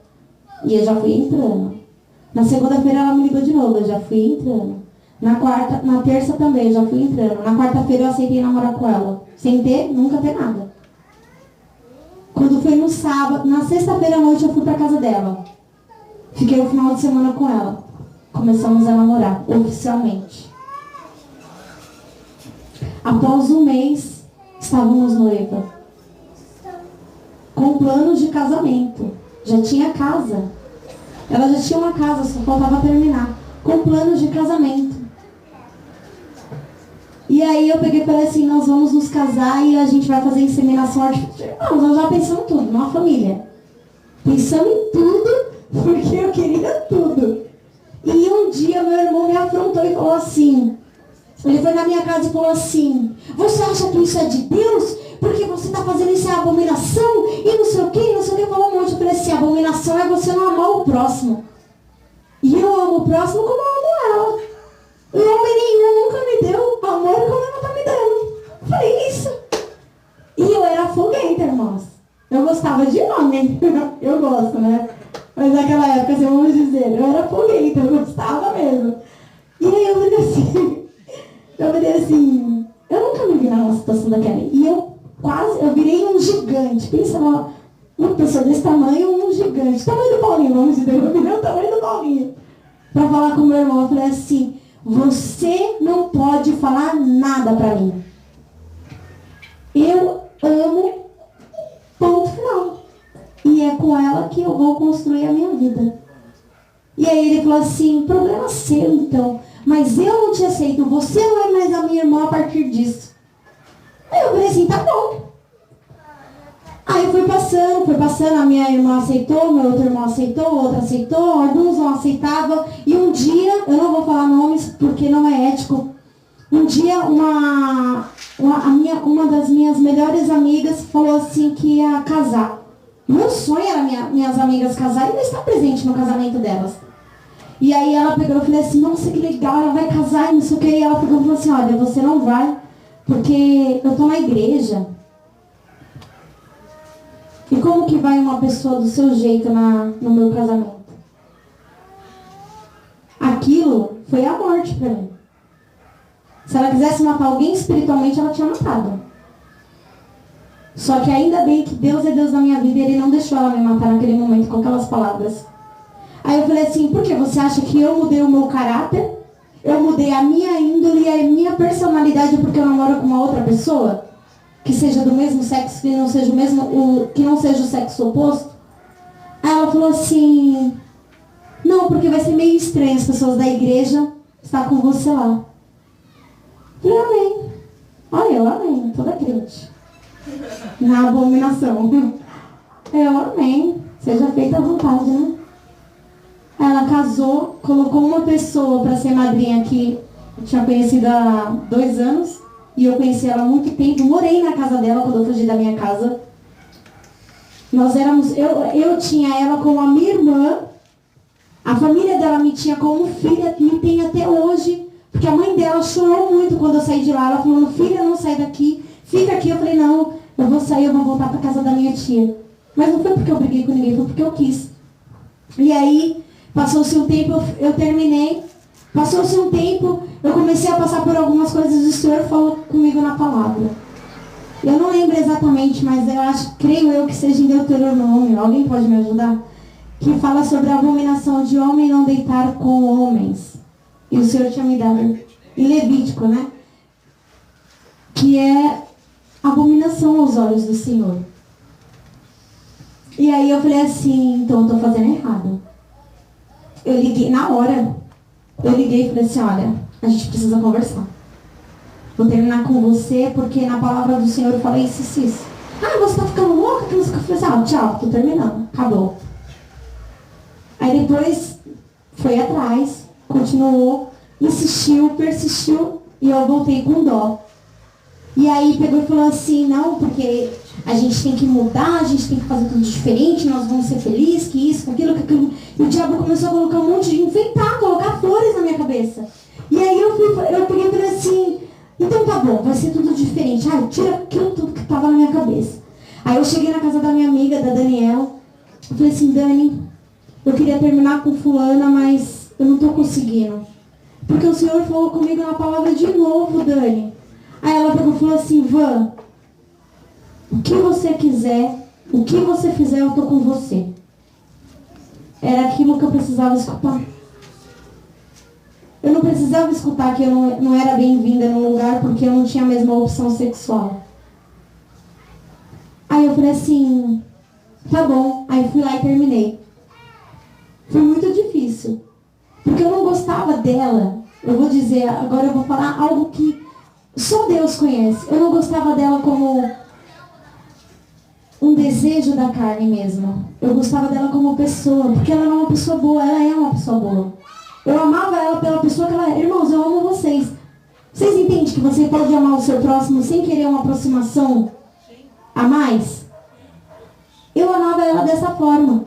E eu já fui entrando. Na segunda-feira ela me ligou de novo, eu já fui entrando. Na terça também, eu já fui entrando. Na quarta-feira eu aceitei namorar com ela. Sem nunca ter nada. Quando foi no sábado, na sexta-feira à noite eu fui pra casa dela. Fiquei o final de semana com ela. Começamos a namorar, oficialmente. Após um mês, estávamos noiva. Com planos de casamento. Já tinha casa. Ela já tinha uma casa, só faltava terminar. Com planos de casamento. E aí eu peguei e falei assim, nós vamos nos casar e a gente vai fazer inseminação artificial. Nós já pensamos tudo, numa família. Pensamos em tudo, porque eu queria tudo. E um dia meu irmão me afrontou e falou assim, ele foi na minha casa e falou assim, você acha que isso é de Deus? Porque você está fazendo isso é abominação? E não sei o que, não sei o que. Falou um monte. Eu falei assim, abominação é você não amar o próximo. E eu amo o próximo como eu amo ela. E homem nenhum nunca me deu amor como ela está me dando. Eu falei isso. E eu era foguenta, irmãos. Eu gostava de homem. Eu gosto, né? Mas naquela época, assim, vamos dizer, eu era foguenta, eu gostava mesmo. E aí eu falei assim, eu nunca me vi numa situação daquela. E eu virei um gigante. Pensa uma pessoa desse tamanho, um gigante. Tamanho do Paulinho, vamos dizer. Eu virei o tamanho do Paulinho. Pra falar com o meu irmão, eu falei assim, você não pode falar nada pra mim. Eu amo, ponto final. E é com ela que eu vou construir a minha vida. E aí ele falou assim, problema seu então. Mas eu não te aceito, você não é mais a minha irmã a partir disso. Aí eu falei assim, tá bom. Aí foi passando, a minha irmã aceitou, meu outro irmão aceitou, o outro aceitou, alguns não aceitavam. E um dia, eu não vou falar nomes porque não é ético. Um dia uma das minhas melhores amigas falou assim que ia casar. Meu sonho era minhas amigas casarem e eu estar presente no casamento delas. E aí ela pegou e falei assim, nossa, que legal, ela vai casar e não sei o que. E ela pegou e falou assim, olha, você não vai, porque eu tô na igreja. E como que vai uma pessoa do seu jeito no meu casamento? Aquilo foi a morte pra mim. Se ela quisesse matar alguém espiritualmente, ela tinha matado. Só que ainda bem que Deus é Deus na minha vida e Ele não deixou ela me matar naquele momento com aquelas palavras. Aí eu falei assim, por que você acha que eu mudei o meu caráter? Eu mudei a minha índole e a minha personalidade porque eu namoro com uma outra pessoa? Que seja do mesmo sexo, que não seja o sexo oposto? Aí ela falou assim, não, porque vai ser meio estranho as pessoas da igreja estar com você lá. E amém. Olha, eu amém, toda crente. Na abominação. Eu amém. Seja feita à vontade, né? Ela casou, colocou uma pessoa para ser madrinha que eu tinha conhecido há 2 anos. E eu conheci ela há muito tempo. Morei na casa dela quando eu fugi da minha casa. Eu tinha ela como a minha irmã. A família dela me tinha como filha, me tem até hoje. Porque a mãe dela chorou muito quando eu saí de lá. Ela falou, filha, não sai daqui. Fica aqui. Eu falei, não, eu vou sair, eu vou voltar para casa da minha tia. Mas não foi porque eu briguei com ninguém, foi porque eu quis. E aí, passou-se um tempo, eu terminei. Passou-se um tempo, eu comecei a passar por algumas coisas e o Senhor falou comigo na palavra. Eu não lembro exatamente, mas creio eu que seja em Deuteronômio. Alguém pode me ajudar? Que fala sobre a abominação de homem não deitar com homens. E o Senhor tinha me dado. Em Levítico, né? Que é abominação aos olhos do Senhor. E aí eu falei assim, então eu estou fazendo errado. Eu liguei na hora. Eu liguei e falei assim, olha, a gente precisa conversar. Vou terminar com você porque na palavra do Senhor eu falei isso e isso. Ah, você tá ficando louca? Eu falei assim, tchau, tô terminando. Acabou. Aí depois foi atrás, continuou, insistiu, persistiu e eu voltei com dó. E aí pegou e falou assim, não, porque a gente tem que mudar, a gente tem que fazer tudo diferente, nós vamos ser felizes, que isso, que aquilo, que aquilo. E o diabo começou a colocar um monte de enfeitar, colocar flores na minha cabeça. E aí eu peguei e falei assim, então tá bom, vai ser tudo diferente. Ai, tira aquilo tudo que tava na minha cabeça. Aí eu cheguei na casa da minha amiga, da Daniela, eu falei assim, Dani, eu queria terminar com fulana, mas eu não tô conseguindo. Porque o Senhor falou comigo na palavra de novo, Dani. Aí ela pegou e falou assim, Van, o que você quiser, O que você fizer, eu tô com você. Era aquilo que eu precisava escutar. Eu não precisava escutar que eu não era bem-vinda num lugar porque eu não tinha a mesma opção sexual. Aí eu falei assim, tá bom. Aí fui lá e terminei. Foi muito difícil. Porque eu não gostava dela. Eu vou dizer, agora eu vou falar algo que só Deus conhece. Eu não gostava dela como um desejo da carne mesmo. Eu gostava dela como pessoa, porque ela era uma pessoa boa, ela é uma pessoa boa. Eu amava ela pela pessoa que ela é. Irmãos, eu amo vocês. Vocês entendem que você pode amar o seu próximo sem querer uma aproximação a mais? Eu amava ela dessa forma.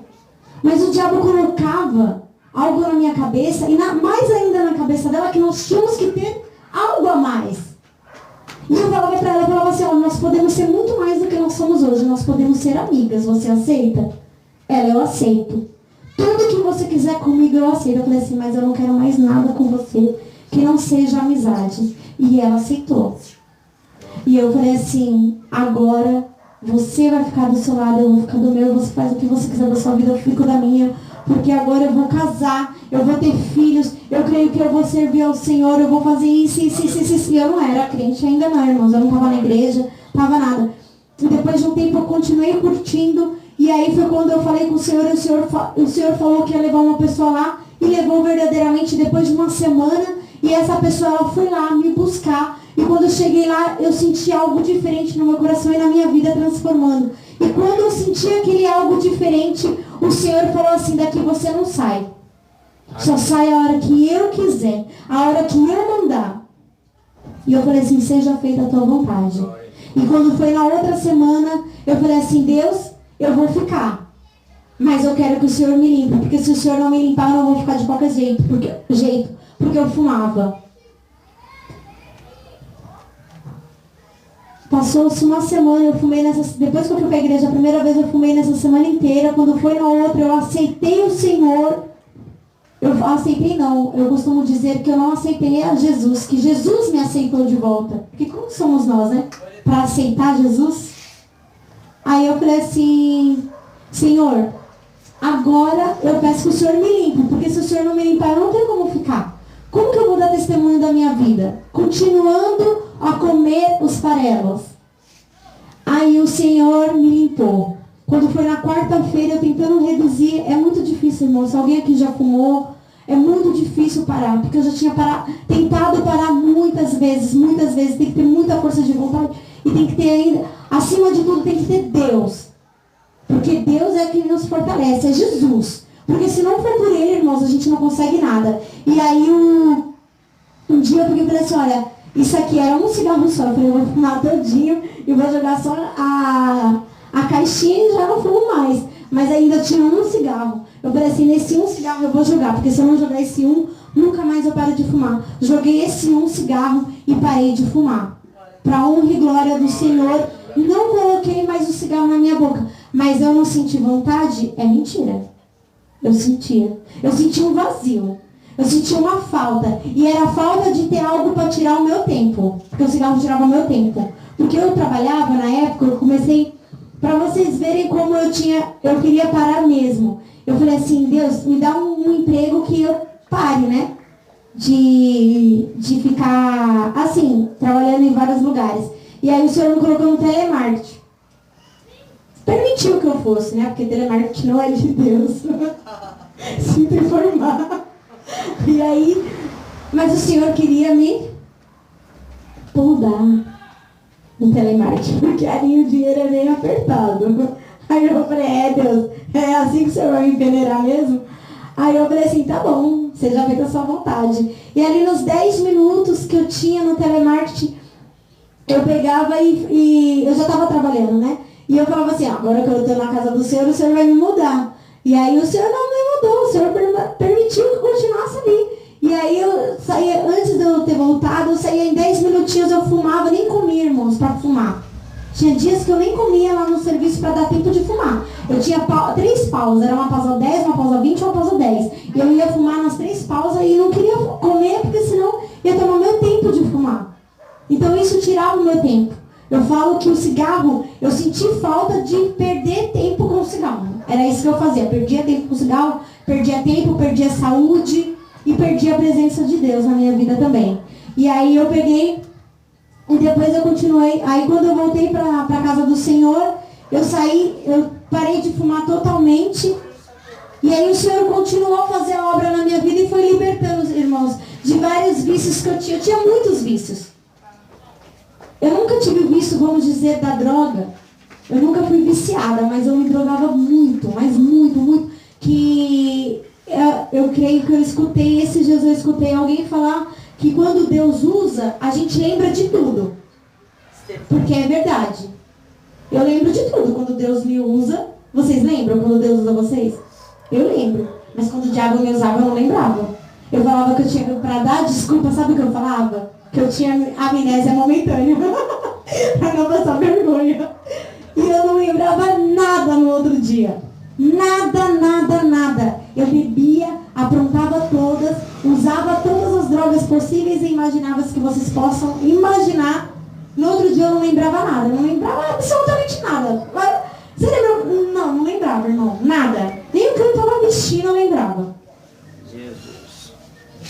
Mas o diabo colocava algo na minha cabeça, e mais ainda na cabeça dela, que nós tínhamos que ter algo a mais. E eu falava pra ela, eu falava assim, ó, nós podemos ser muito mais do que nós somos hoje, nós podemos ser amigas, você aceita? Ela, eu aceito. Tudo que você quiser comigo, eu aceito. Eu falei assim, mas eu não quero mais nada com você que não seja amizade. E ela aceitou. E eu falei assim, agora você vai ficar do seu lado, eu vou ficar do meu, você faz o que você quiser da sua vida, eu fico da minha. Porque agora eu vou casar, eu vou ter filhos, eu creio que eu vou servir ao Senhor, eu vou fazer isso. E eu não era crente ainda não, irmãos, eu não estava na igreja, estava nada. E depois de um tempo eu continuei curtindo, e aí foi quando eu falei com o Senhor, o Senhor falou que ia levar uma pessoa lá, e levou verdadeiramente depois de uma semana, e essa pessoa ela foi lá me buscar, e quando eu cheguei lá, eu senti algo diferente no meu coração e na minha vida transformando. E quando eu senti aquele algo diferente, o Senhor falou assim, daqui você não sai. Só sai a hora que eu quiser, a hora que eu mandar. E eu falei assim, seja feita a tua vontade. E quando foi na outra semana, eu falei assim, Deus, eu vou ficar. Mas eu quero que o Senhor me limpe, porque se o Senhor não me limpar, eu não vou ficar de qualquer jeito, porque eu fumava. Passou-se uma semana, eu fumei depois que eu fui para a igreja a primeira vez, eu fumei nessa semana inteira. Quando foi na outra, eu aceitei o Senhor. Eu costumo dizer que eu não aceitei a Jesus, que Jesus me aceitou de volta. Porque como somos nós, né? Para aceitar Jesus. Aí eu falei assim, Senhor, agora eu peço que o Senhor me limpe, porque se o Senhor não me limpar, eu não tenho como ficar. Como que eu vou dar testemunho da minha vida? Continuando a comer os farelos. Aí o Senhor me limpou. Quando foi na quarta-feira, eu tentando reduzir, é muito difícil, irmão. Se alguém aqui já fumou, é muito difícil parar, porque eu já tinha tentado parar muitas vezes, tem que ter muita força de vontade, e tem que ter ainda, acima de tudo, tem que ter Deus. Porque Deus é quem nos fortalece, é Jesus. Porque se não for por Ele, irmãos, a gente não consegue nada. E aí, um dia eu falei assim, olha, isso aqui era um cigarro só. Eu falei, eu vou fumar todinho e vou jogar só a caixinha e já não fumo mais. Mas ainda tinha um cigarro. Eu falei assim, nesse um cigarro eu vou jogar, porque se eu não jogar esse um, nunca mais eu paro de fumar. Joguei esse um cigarro e parei de fumar. Para honra e glória do Senhor, não coloquei mais o cigarro na minha boca. Mas eu não senti vontade? É mentira. Eu sentia um vazio. Eu sentia uma falta. E era a falta de ter algo para tirar o meu tempo. Porque o cigarro tirava o meu tempo. Porque eu trabalhava na época, eu comecei, para vocês verem como eu queria parar mesmo. Eu falei assim, Deus, me dá um emprego que eu pare, né? De ficar assim, trabalhando em vários lugares. E aí o Senhor me colocou no telemarketing. Permitiu que eu fosse, né? Porque telemarketing não é de Deus. Sinto informar. E aí, mas o Senhor queria me podar no telemarketing, porque ali o dinheiro é meio apertado. Aí eu falei, Deus, é assim que o Senhor vai me peneirar mesmo? Aí eu falei assim, tá bom, seja feita a sua vontade. E ali nos 10 minutos que eu tinha no telemarketing, eu pegava e eu já estava trabalhando, né? E eu falava assim, agora que eu estou na casa do Senhor, o Senhor vai me mudar. E aí o Senhor não me mudou, o Senhor permitiu que eu continuasse ali. E aí eu saía, antes de eu ter voltado, eu saía em 10 minutinhos, eu fumava, nem comia, irmãos, para fumar. Tinha dias que eu nem comia lá no serviço para dar tempo de fumar. Eu tinha 3 pausas, era uma pausa 10, uma pausa 20 e uma pausa 10. E eu ia fumar nas 3 pausas e não queria comer, porque senão ia tomar meu tempo de fumar. Então isso tirava o meu tempo. Eu falo que o cigarro, eu senti falta de perder tempo com o cigarro. Era isso que eu fazia. Perdia tempo com o cigarro, perdia tempo, perdia saúde e perdia a presença de Deus na minha vida também. E aí eu peguei e depois eu continuei. Aí quando eu voltei para a casa do Senhor, eu saí, eu parei de fumar totalmente. E aí o Senhor continuou a fazer a obra na minha vida e foi libertando os irmãos de vários vícios que eu tinha. Eu tinha muitos vícios. Eu nunca tive vício, vamos dizer, da droga. Eu nunca fui viciada, mas eu me drogava muito, mas muito, muito. Que eu creio que eu escutei, esses dias eu escutei alguém falar que quando Deus usa, a gente lembra de tudo. Porque é verdade. Eu lembro de tudo quando Deus me usa. Vocês lembram quando Deus usa vocês? Eu lembro. Mas quando o diabo me usava, eu não lembrava. Eu falava que eu tinha para dar desculpa, sabe o que eu falava? Que eu tinha amnésia momentânea. Para não passar vergonha. E eu não lembrava nada no outro dia. Nada, nada, nada. Eu bebia, aprontava todas, usava todas as drogas possíveis e imagináveis que vocês possam imaginar. No outro dia eu não lembrava nada. Eu não lembrava absolutamente nada. Você lembra? Não, não lembrava, irmão. Nada. Nem o que eu estava vestindo eu lembrava. Jesus.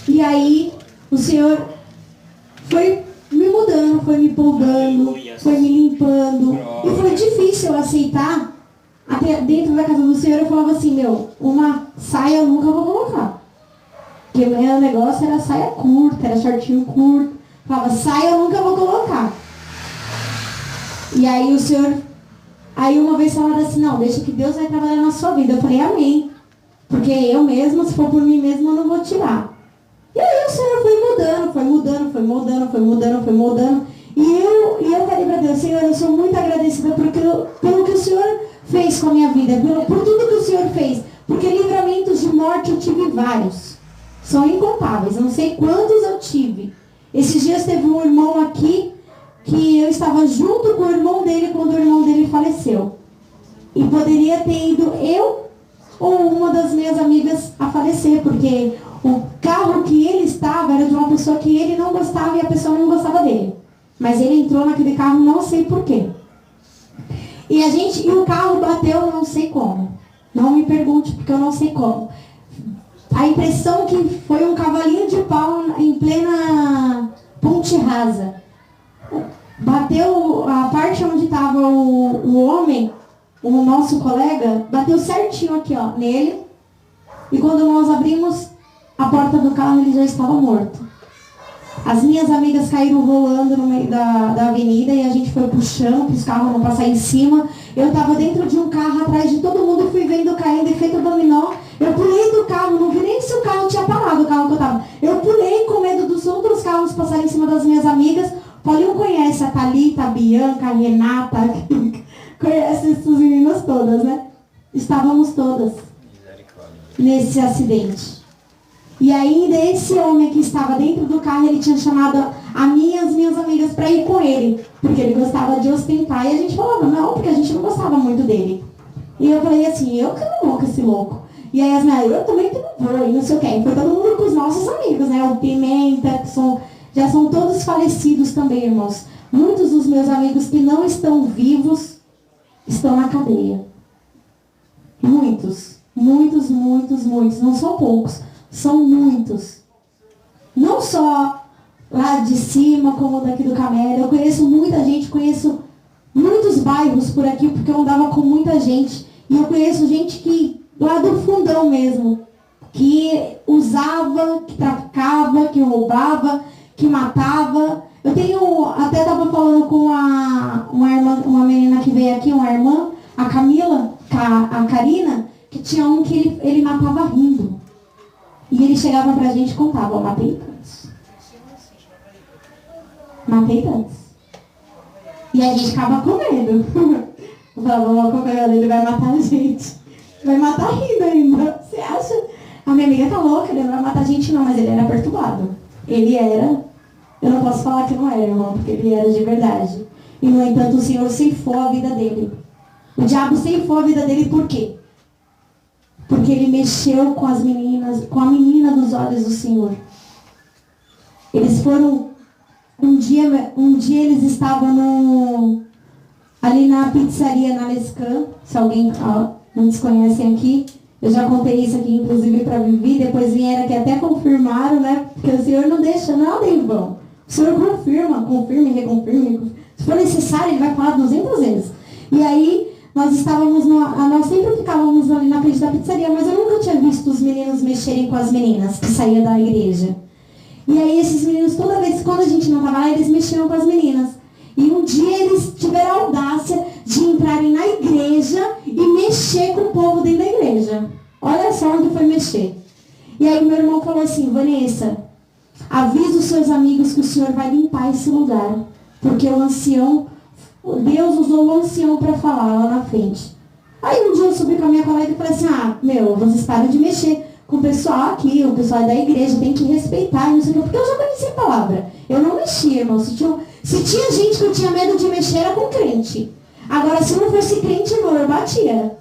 E aí, o Senhor foi me mudando, foi me podando, foi me limpando. E foi difícil eu aceitar. Até dentro da casa do Senhor eu falava assim, uma saia eu nunca vou colocar. Porque o meu negócio era saia curta, era shortinho curto. Falava, saia eu nunca vou colocar. E aí o Senhor, aí uma vez falaram assim, não, deixa que Deus vai trabalhar na sua vida. Eu falei, amém. Porque eu mesma, se for por mim mesma, eu não vou tirar. E aí o Senhor foi mudando, foi mudando, foi mudando, foi mudando, foi mudando. E eu falei para Deus, Senhor, eu sou muito agradecida pelo que o Senhor fez com a minha vida, por tudo que o Senhor fez. Porque livramentos de morte eu tive vários. São incontáveis, não sei quantos eu tive. Esses dias teve um irmão aqui, que eu estava junto com o irmão dele quando o irmão dele faleceu. E poderia ter ido eu ou uma das minhas amigas a falecer, porque o carro que ele estava era de uma pessoa que ele não gostava e a pessoa não gostava dele. Mas ele entrou naquele carro, não sei porquê. E o carro bateu, não sei como. Não me pergunte, porque eu não sei como. A impressão que foi um cavalinho de pau em plena ponte rasa. Bateu a parte onde estava o homem, o nosso colega, bateu certinho aqui, ó, nele. E quando nós abrimos a porta do carro, ele já estava morto. As minhas amigas caíram rolando no meio da avenida e a gente foi puxando para os carros não passar em cima. Eu estava dentro de um carro atrás de todo mundo, fui vendo caindo, efeito dominó. Eu pulei do carro, não vi nem se o carro tinha parado, o carro que eu estava. Eu pulei com medo dos outros carros passarem em cima das minhas amigas. Paulinho conhece a Thalita, a Bianca, a Renata, conhece essas meninas todas, né? Estávamos todas nesse acidente. E ainda esse homem que estava dentro do carro, ele tinha chamado a mim e as minhas amigas para ir com ele, porque ele gostava de ostentar. E a gente falava, não, porque a gente não gostava muito dele. E eu falei assim, eu que não vou com esse louco. E aí as minhas, eu também que não vou, e não sei o quê. E foi todo mundo com os nossos amigos, né? O Pimenta, que já são todos falecidos também, irmãos. Muitos dos meus amigos que não estão vivos estão na cadeia. Muitos, muitos, muitos, muitos. Não são poucos. São muitos. Não só lá de cima, como daqui do Camelo. Eu conheço muita gente, conheço muitos bairros por aqui, porque eu andava com muita gente. E eu conheço gente que, lá do fundão mesmo, que usava, que traficava, que roubava, que matava. Eu tenho, até estava falando com uma menina que veio aqui, uma irmã, a Camila, a Karina, que tinha um que ele matava rindo. E ele chegava pra gente e contava, matei tantos. Matei tantos. E a gente ficava com medo. Eu falava, o acompanhado dele vai matar a gente. Vai matar rindo ainda. Você acha? A minha amiga tá louca, ele não vai matar a gente não, mas ele era perturbado. Ele era, eu não posso falar que não era, irmão, porque ele era de verdade. E no entanto o Senhor ceifou a vida dele. O diabo ceifou a vida dele por quê? Porque ele mexeu com as meninas, com a menina dos olhos do Senhor. Eles foram Um dia eles estavam ali na pizzaria na Lescan, se alguém não desconhecem aqui. Eu já contei isso aqui, inclusive, para Vivi. Depois vieram aqui até confirmaram, né? Porque o Senhor não deixa nada em vão. O Senhor confirma e reconfirma. Se for necessário, Ele vai falar 200 vezes. E aí, nós sempre ficávamos ali na frente da pizzaria, mas eu nunca tinha visto os meninos mexerem com as meninas que saíam da igreja. E aí, esses meninos, toda vez, quando a gente não estava lá, eles mexiam com as meninas. E um dia eles tiveram a audácia de entrarem na igreja e mexer com o povo dentro da igreja. Olha só onde foi mexer. E aí meu irmão falou assim: Vanessa, avisa os seus amigos que o Senhor vai limpar esse lugar. Porque o ancião, Deus usou o ancião para falar lá na frente. Aí um dia eu subi com a minha colega e falei assim: vocês param de mexer com o pessoal aqui, o pessoal da igreja, tem que respeitar, não sei o que, porque eu já conheci a palavra. Eu não mexia, irmão. Se tinha gente que eu tinha medo de mexer, era com crente. Agora, se não fosse crente, irmão, eu batia.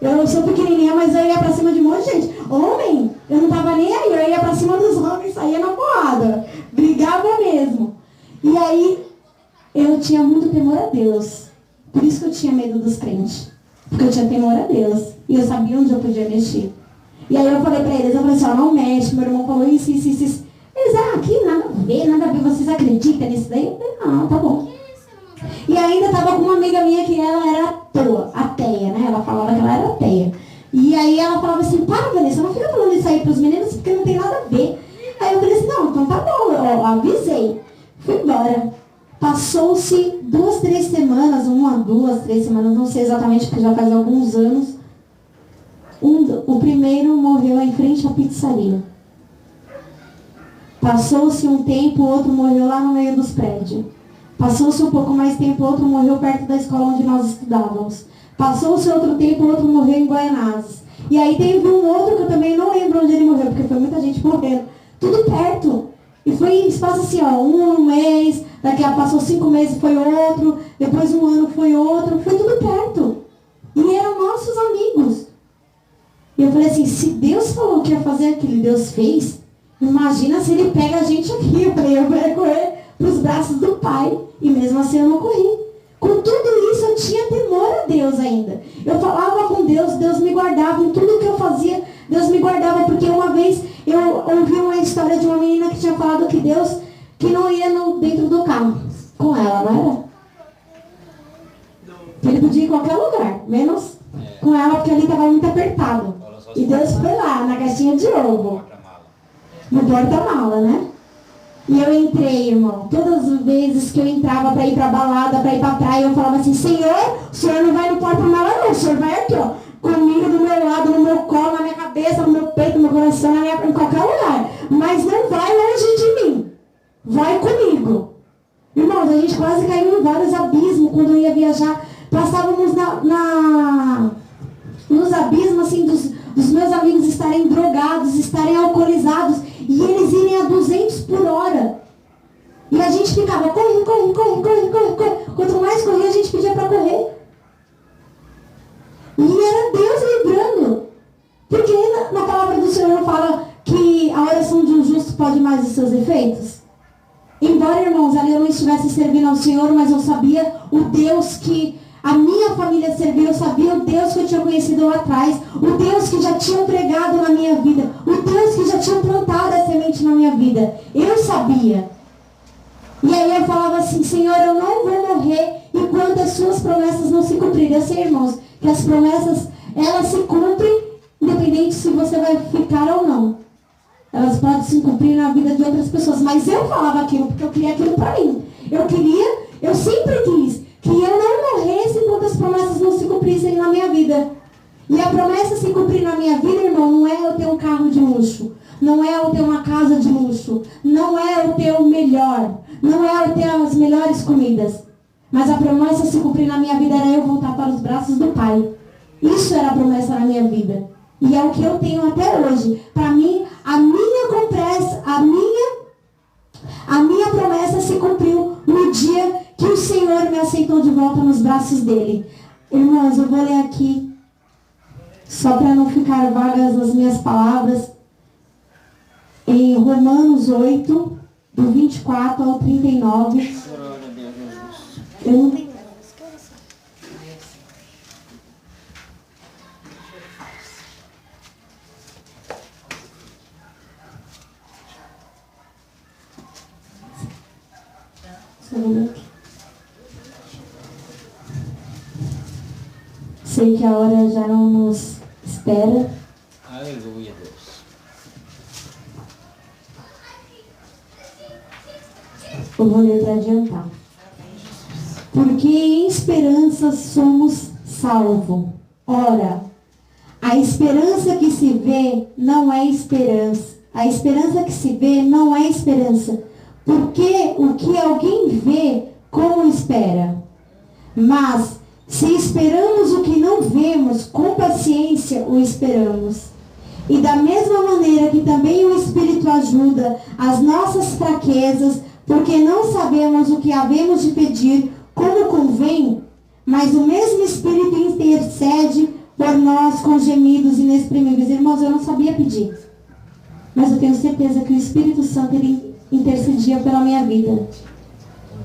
Eu sou pequenininha, mas eu ia pra cima de um monte de gente. Homem, eu não tava nem aí, eu ia pra cima dos homens, saía na porrada. Brigava mesmo. E aí, eu tinha muito temor a Deus. Por isso que eu tinha medo dos crentes. Porque eu tinha temor a Deus. E eu sabia onde eu podia mexer. E aí eu falei pra eles, não mexe, meu irmão falou isso. Eles, aqui nada a ver, vocês acreditam nisso daí? Eu falei, não, tá bom. E ainda tava com uma amiga minha que ela era ateia, né? Ela falava que ela era ateia. E aí ela falava assim: para, Vanessa, não fica falando isso aí pros meninos, porque não tem nada a ver. Aí eu falei assim: não, então tá bom, eu avisei. Fui embora. Passou-se 2, 3 semanas, 1, 2, 3 semanas, não sei exatamente, porque já faz alguns anos. O primeiro morreu em frente à pizzaria. Passou-se um tempo, o outro morreu lá no meio dos prédios. Passou-se um pouco mais tempo, o outro morreu perto da escola onde nós estudávamos. Passou-se outro tempo, o outro morreu em Guaianazes. E aí teve um outro que eu também não lembro onde ele morreu, porque foi muita gente morrendo. Tudo perto. E foi espaço assim, um mês, daqui a passou 5 meses foi outro, depois 1 ano foi outro, foi tudo perto. E eram nossos amigos. E eu falei assim: se Deus falou que ia fazer aquilo e Deus fez, imagina se Ele pega a gente aqui. Eu falei, eu vou correr para os braços do Pai. E mesmo assim eu não corri. Com tudo isso eu tinha temor a Deus ainda. Eu falava com Deus, Deus me guardava. Em tudo que eu fazia, Deus me guardava. Porque uma vez eu ouvi uma história de uma menina que tinha falado que Deus, que não ia dentro do carro com ela, não era? Que Ele podia ir em qualquer lugar, menos com ela, porque ali estava muito apertado. E Deus foi lá, na caixinha de ovo. No porta-mala, né? E eu entrei, irmão. Todas as vezes que eu entrava para ir para balada, para ir para praia, eu falava assim: Senhor, o Senhor não vai no porta-mala não. O Senhor vai aqui, comigo do meu lado, no meu colo, na minha cabeça, no meu peito, no meu coração, em qualquer lugar. Mas não vai longe de mim. Vai comigo. Irmãos, a gente quase caiu em vários abismos quando eu ia viajar. Passávamos nos abismos, assim, dos meus amigos estarem drogados, estarem alcoolizados, e eles irem a 200 por hora. E a gente ficava, corre. Quanto mais corria, a gente pedia para correr. E era Deus livrando. Porque na palavra do Senhor não fala que a oração de um justo pode mais os seus efeitos? Embora, irmãos, ali eu não estivesse servindo ao Senhor, mas eu sabia o Deus que a minha família serviu, eu sabia o Deus que eu tinha conhecido lá atrás, o Deus que já tinha pregado na minha vida, o Deus que já tinha plantado a semente na minha vida. Eu sabia. E aí eu falava assim: Senhor, eu não vou morrer enquanto as suas promessas não se cumprirem. Eu sei, irmãos, que as promessas, elas se cumprem independente se você vai ficar ou não. Elas podem se cumprir na vida de outras pessoas. Mas eu falava aquilo porque eu queria aquilo para mim. Eu sempre quis que eu não morresse enquanto as promessas não se cumprissem na minha vida. E a promessa se cumprir na minha vida, irmão, não é eu ter um carro de luxo, não é eu ter uma casa de luxo, não é eu ter o melhor, não é eu ter as melhores comidas. Mas a promessa se cumprir na minha vida era eu voltar para os braços do Pai. Isso era a promessa na minha vida. E é o que eu tenho até hoje. Para mim, a minha promessa se cumpriu no dia que o Senhor me aceitou de volta nos braços dele. Irmãos, eu vou ler aqui, só para não ficar vagas as minhas palavras, em Romanos 8, do 24 ao 39. Glória a Deus, Jesus. Eu não... Sei que a hora já não nos espera. Aleluia, Deus. Eu vou ler para adiantar. Porque em esperança somos salvos. Ora, a esperança que se vê não é esperança. A esperança que se vê não é esperança. Porque o que alguém vê, como espera? Mas, se esperamos o que não vemos, com paciência o esperamos. E da mesma maneira que também o Espírito ajuda as nossas fraquezas, porque não sabemos o que havemos de pedir como convém, mas o mesmo Espírito intercede por nós com gemidos inexprimíveis. Irmãos, eu não sabia pedir, mas eu tenho certeza que o Espírito Santo ele intercedia pela minha vida.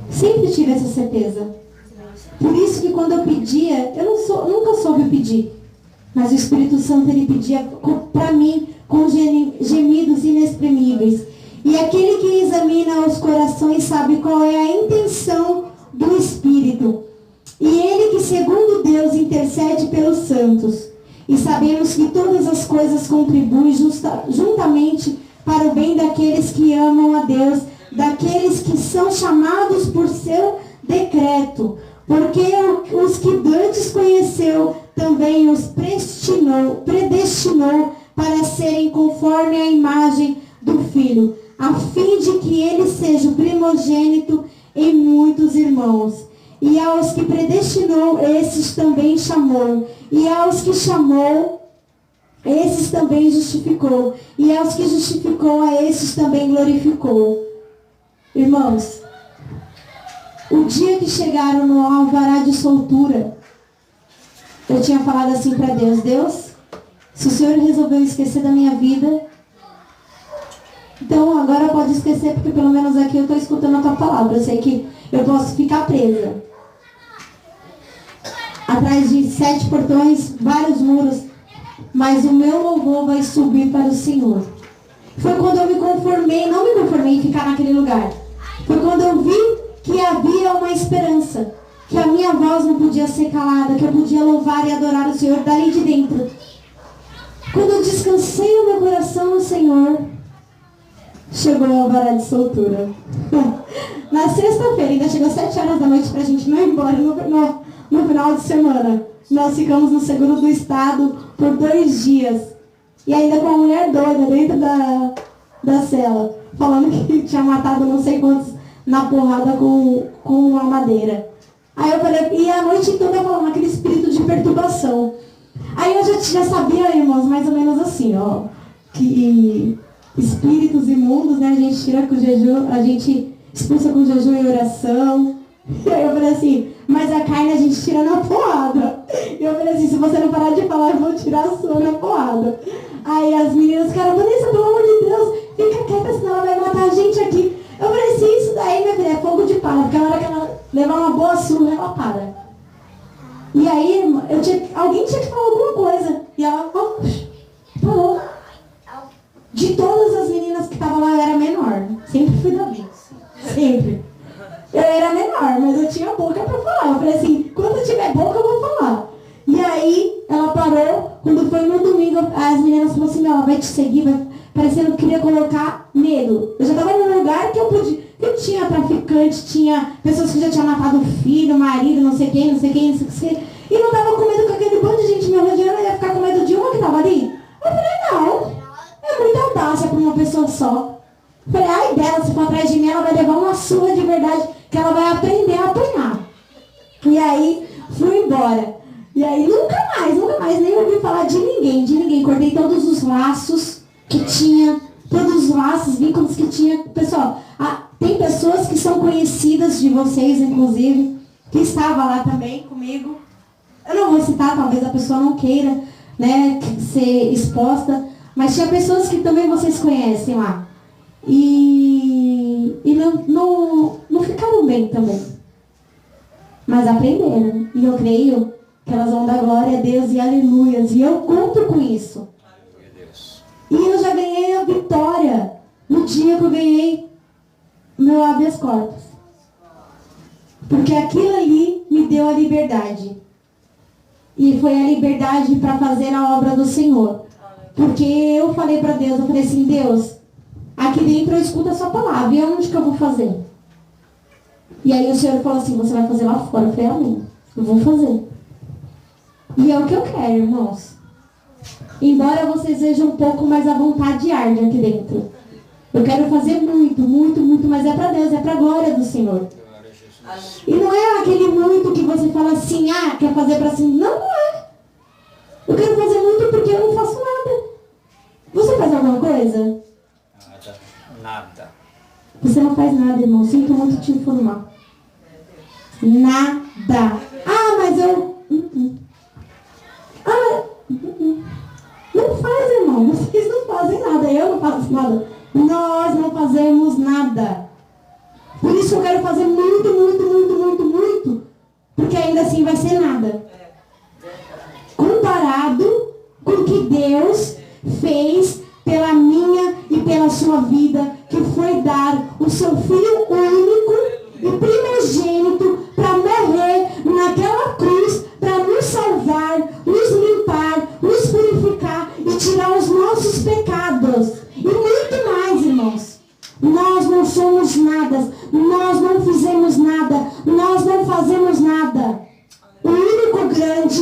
Sempre tive essa certeza. Por isso que quando eu pedia, nunca soube pedir. Mas o Espírito Santo ele pedia para mim com gemidos inexprimíveis. E aquele que examina os corações sabe qual é a intenção do Espírito. E ele que segundo Deus intercede pelos santos. E sabemos que todas as coisas contribuem juntamente para o bem daqueles que amam a Deus, daqueles que são chamados por seu decreto. Porque os que antes conheceu, também os predestinou para serem conforme a imagem do Filho, a fim de que ele seja o primogênito em muitos irmãos. E aos que predestinou, esses também chamou. E aos que chamou, esses também justificou. E aos que justificou, a esses também glorificou. Irmãos, o dia que chegaram no alvará de soltura, eu tinha falado assim para Deus: Deus, se o Senhor resolveu esquecer da minha vida, então agora pode esquecer, porque pelo menos aqui eu estou escutando a tua palavra. Eu sei que eu posso ficar presa atrás de 7 portões, vários muros, mas o meu louvor vai subir para o Senhor. Foi quando eu me conformei, não me conformei em ficar naquele lugar. Foi quando eu vi que havia uma esperança, que a minha voz não podia ser calada, que eu podia louvar e adorar o Senhor dali de dentro. Quando eu descansei o meu coração no Senhor, chegou o alvará de soltura. Na sexta-feira, ainda chegou 7 horas da noite para a gente não ir embora no final de semana. Nós ficamos no seguro do estado por 2 dias. E ainda com uma mulher doida dentro da cela, falando que tinha matado não sei quantos na porrada com uma madeira. Aí eu falei, e a noite toda falando aquele espírito de perturbação. Aí eu já sabia, irmãos, mais ou menos assim, ó, que espíritos imundos, né, a gente tira com jejum, a gente expulsa com jejum e oração. E aí eu falei assim, mas a carne a gente tira na porrada. E eu falei assim, se você não parar de falar, eu vou tirar a sua na porrada. Aí as meninas ficaram, Vanessa, pelo amor de Deus, fica quieta, senão ela vai matar a gente aqui. Eu falei assim, isso daí, minha filha, é fogo de palha, porque a hora que ela levar uma boa surra, ela para. E aí, alguém tinha que falar alguma coisa. E ela, parou. De todas as meninas que estavam lá, eu era menor. Sempre fui da vez. Sempre. Eu era menor, mas eu tinha boca pra falar. Eu falei assim, quando eu tiver boca, eu vou falar. E aí, ela parou. Quando foi no domingo, as meninas falaram assim, ela vai te seguir, parecendo que queria colocar medo. Eu já estava num lugar que eu tinha traficante, tinha pessoas que já tinham matado o filho, marido, não sei quem. E não estava com medo com aquele bando de gente me rodeando, eu ia ficar com medo de uma que estava ali. Eu falei, não, é muita audácia para uma pessoa só. Eu falei, ai dela, se for atrás de mim, ela vai levar uma surra de verdade, que ela vai aprender a apanhar. E aí, fui embora. E aí, nunca mais, nem ouvi falar de ninguém. Cortei todos os laços que tinha, todos os laços, vínculos que tinha. Pessoal, tem pessoas que são conhecidas de vocês, inclusive, que estava lá também comigo. Eu não vou citar, talvez a pessoa não queira, né, ser exposta, mas tinha pessoas que também vocês conhecem lá. E não ficaram bem também. Mas aprenderam. E eu creio que elas vão dar glória a Deus e aleluias. E eu conto com isso. E eu já ganhei a vitória no dia que eu ganhei meu habeas corpus. Porque aquilo ali me deu a liberdade. E foi a liberdade para fazer a obra do Senhor. Porque eu falei para Deus, eu falei assim, Deus, aqui dentro eu escuto a sua palavra. E onde que eu vou fazer? E aí o Senhor falou assim, você vai fazer lá fora. Eu falei, amém, eu vou fazer. E é o que eu quero, irmãos. Embora vocês vejam um pouco mais a vontade arde aqui dentro. Eu quero fazer muito, muito, muito, mas é para Deus, é para a glória do Senhor. E não é aquele muito que você fala assim, quer fazer para si. Não, não é. Eu quero fazer muito porque eu não faço nada. Você faz alguma coisa? Nada. Você não faz nada, irmão. Sinto muito te informar. Nada. Mas eu... Não faz, irmão. Vocês não fazem nada. Eu não faço nada. Nós não fazemos nada. Por isso eu quero fazer muito, muito, muito, muito, muito. Porque ainda assim vai ser nada. Comparado com o que Deus fez pela minha e pela sua vida, que foi dar o seu Filho único e primogênito para morrer naquela cruz, para nos salvar, nos limpar, nos purificar e tirar os nossos pecados. E muito mais, irmãos. Nós não somos nada, nós não fizemos nada, nós não fazemos nada. O único grande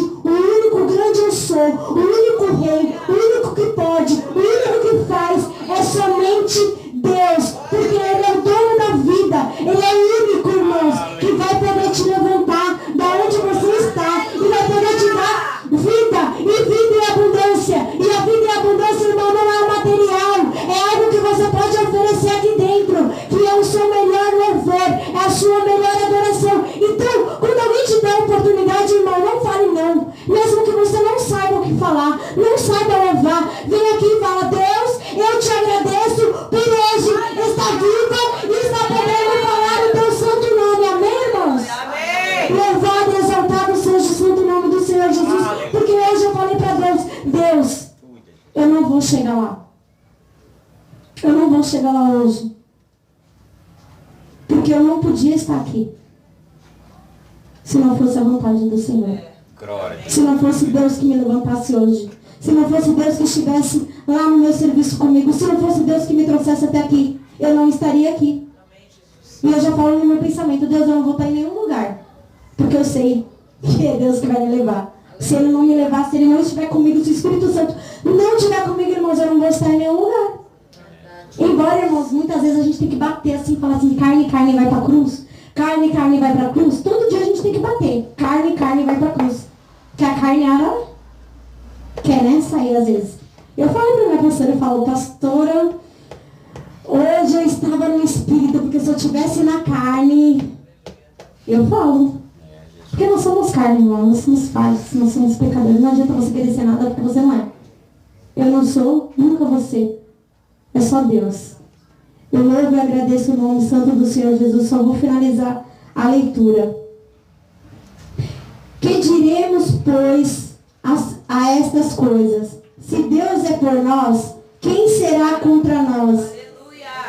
eu sou, o único rei, o único que pode, o único que faz é somente Deus, porque Ele é o dono da vida, Ele é o único, irmãos, que vai poder te levantar da onde você está e vai poder te dar vida e abundância. E a vida e a abundância, irmão, não é o material, é algo que você pode oferecer aqui dentro, que é o seu melhor louvor, é a sua melhor adoração. Então, quando alguém te dá a oportunidade, irmão, não fale não. Mesmo que você não saiba o que falar, não saiba louvar, vem aqui e fala, Deus, eu te agradeço por hoje estar viva e estar podendo falar o teu santo nome. Amém, irmãos? Amém. Louvado e exaltado seja o santo nome do Senhor Jesus. Porque hoje eu falei para Deus, Deus, eu não vou chegar lá. Eu não vou chegar lá hoje. Porque eu não podia estar aqui. Se não fosse a vontade do Senhor. Se não fosse Deus que me levantasse hoje. Se não fosse Deus que estivesse lá no meu serviço comigo. Se não fosse Deus que me trouxesse até aqui. Eu não estaria aqui. E eu já falo no meu pensamento, Deus, eu não vou estar em nenhum lugar. Porque eu sei que é Deus que vai me levar. Se Ele não me levar, se Ele não estiver comigo, se o Espírito Santo não estiver comigo, irmãos, eu não vou estar em nenhum lugar. Embora, irmãos, muitas vezes a gente tem que bater assim, falar assim, carne vai para a cruz. Carne vai para a cruz. Todo dia a gente tem que bater. Carne vai para a cruz. Que a carne, ela quer, né, sair às vezes. Eu falo para minha pastora, eu falo, pastora, hoje eu estava no espírito, porque se eu estivesse na carne, eu falo. Porque nós somos carne, irmão, nós somos falhos, nós somos pecadores. Não adianta você querer ser nada porque você não é. Eu não sou, nunca você. É só Deus. Eu louvo e agradeço o nome santo do Senhor Jesus. Só vou finalizar a leitura. Que diremos, pois, a estas coisas? Se Deus é por nós, quem será contra nós?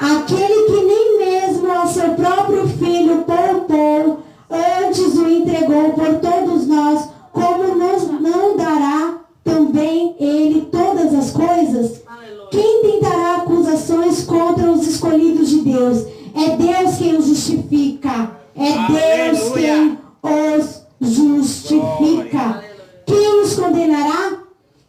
Aquele que nem mesmo ao seu próprio Filho poupou, antes o entregou por todos nós, como nos não dará também Ele todas as coisas? Quem tentará acusações contra os escolhidos de Deus? É Deus quem os justifica. É Deus quem os justifica. Quem os condenará?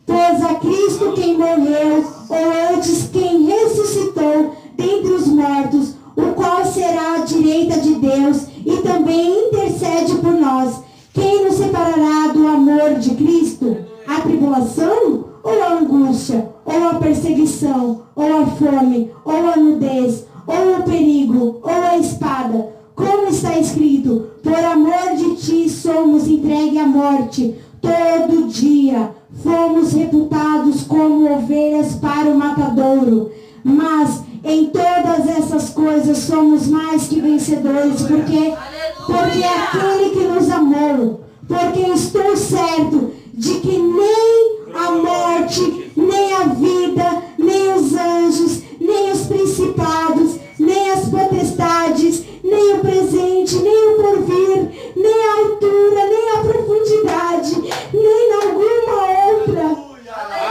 Pois a Cristo quem morreu, ou antes quem ressuscitou dentre os mortos, o qual será à direita de Deus e também intercede por nós. Quem nos separará do amor de Cristo? A tribulação? Ou a angústia? Ou a perseguição? Ou a fome? Ou a nudez? Ou o perigo? Ou a espada? Como está escrito, por amor de ti somos entregues à morte. Todo dia fomos reputados como ovelhas para o matadouro. Mas Em todas essas coisas somos mais que vencedores, porque aquele que nos amou, porque estou certo de que nem a morte, nem a vida, nem os anjos, nem os principados, nem as potestades, nem o presente, nem o porvir, nem a altura, nem a profundidade, nem alguma outra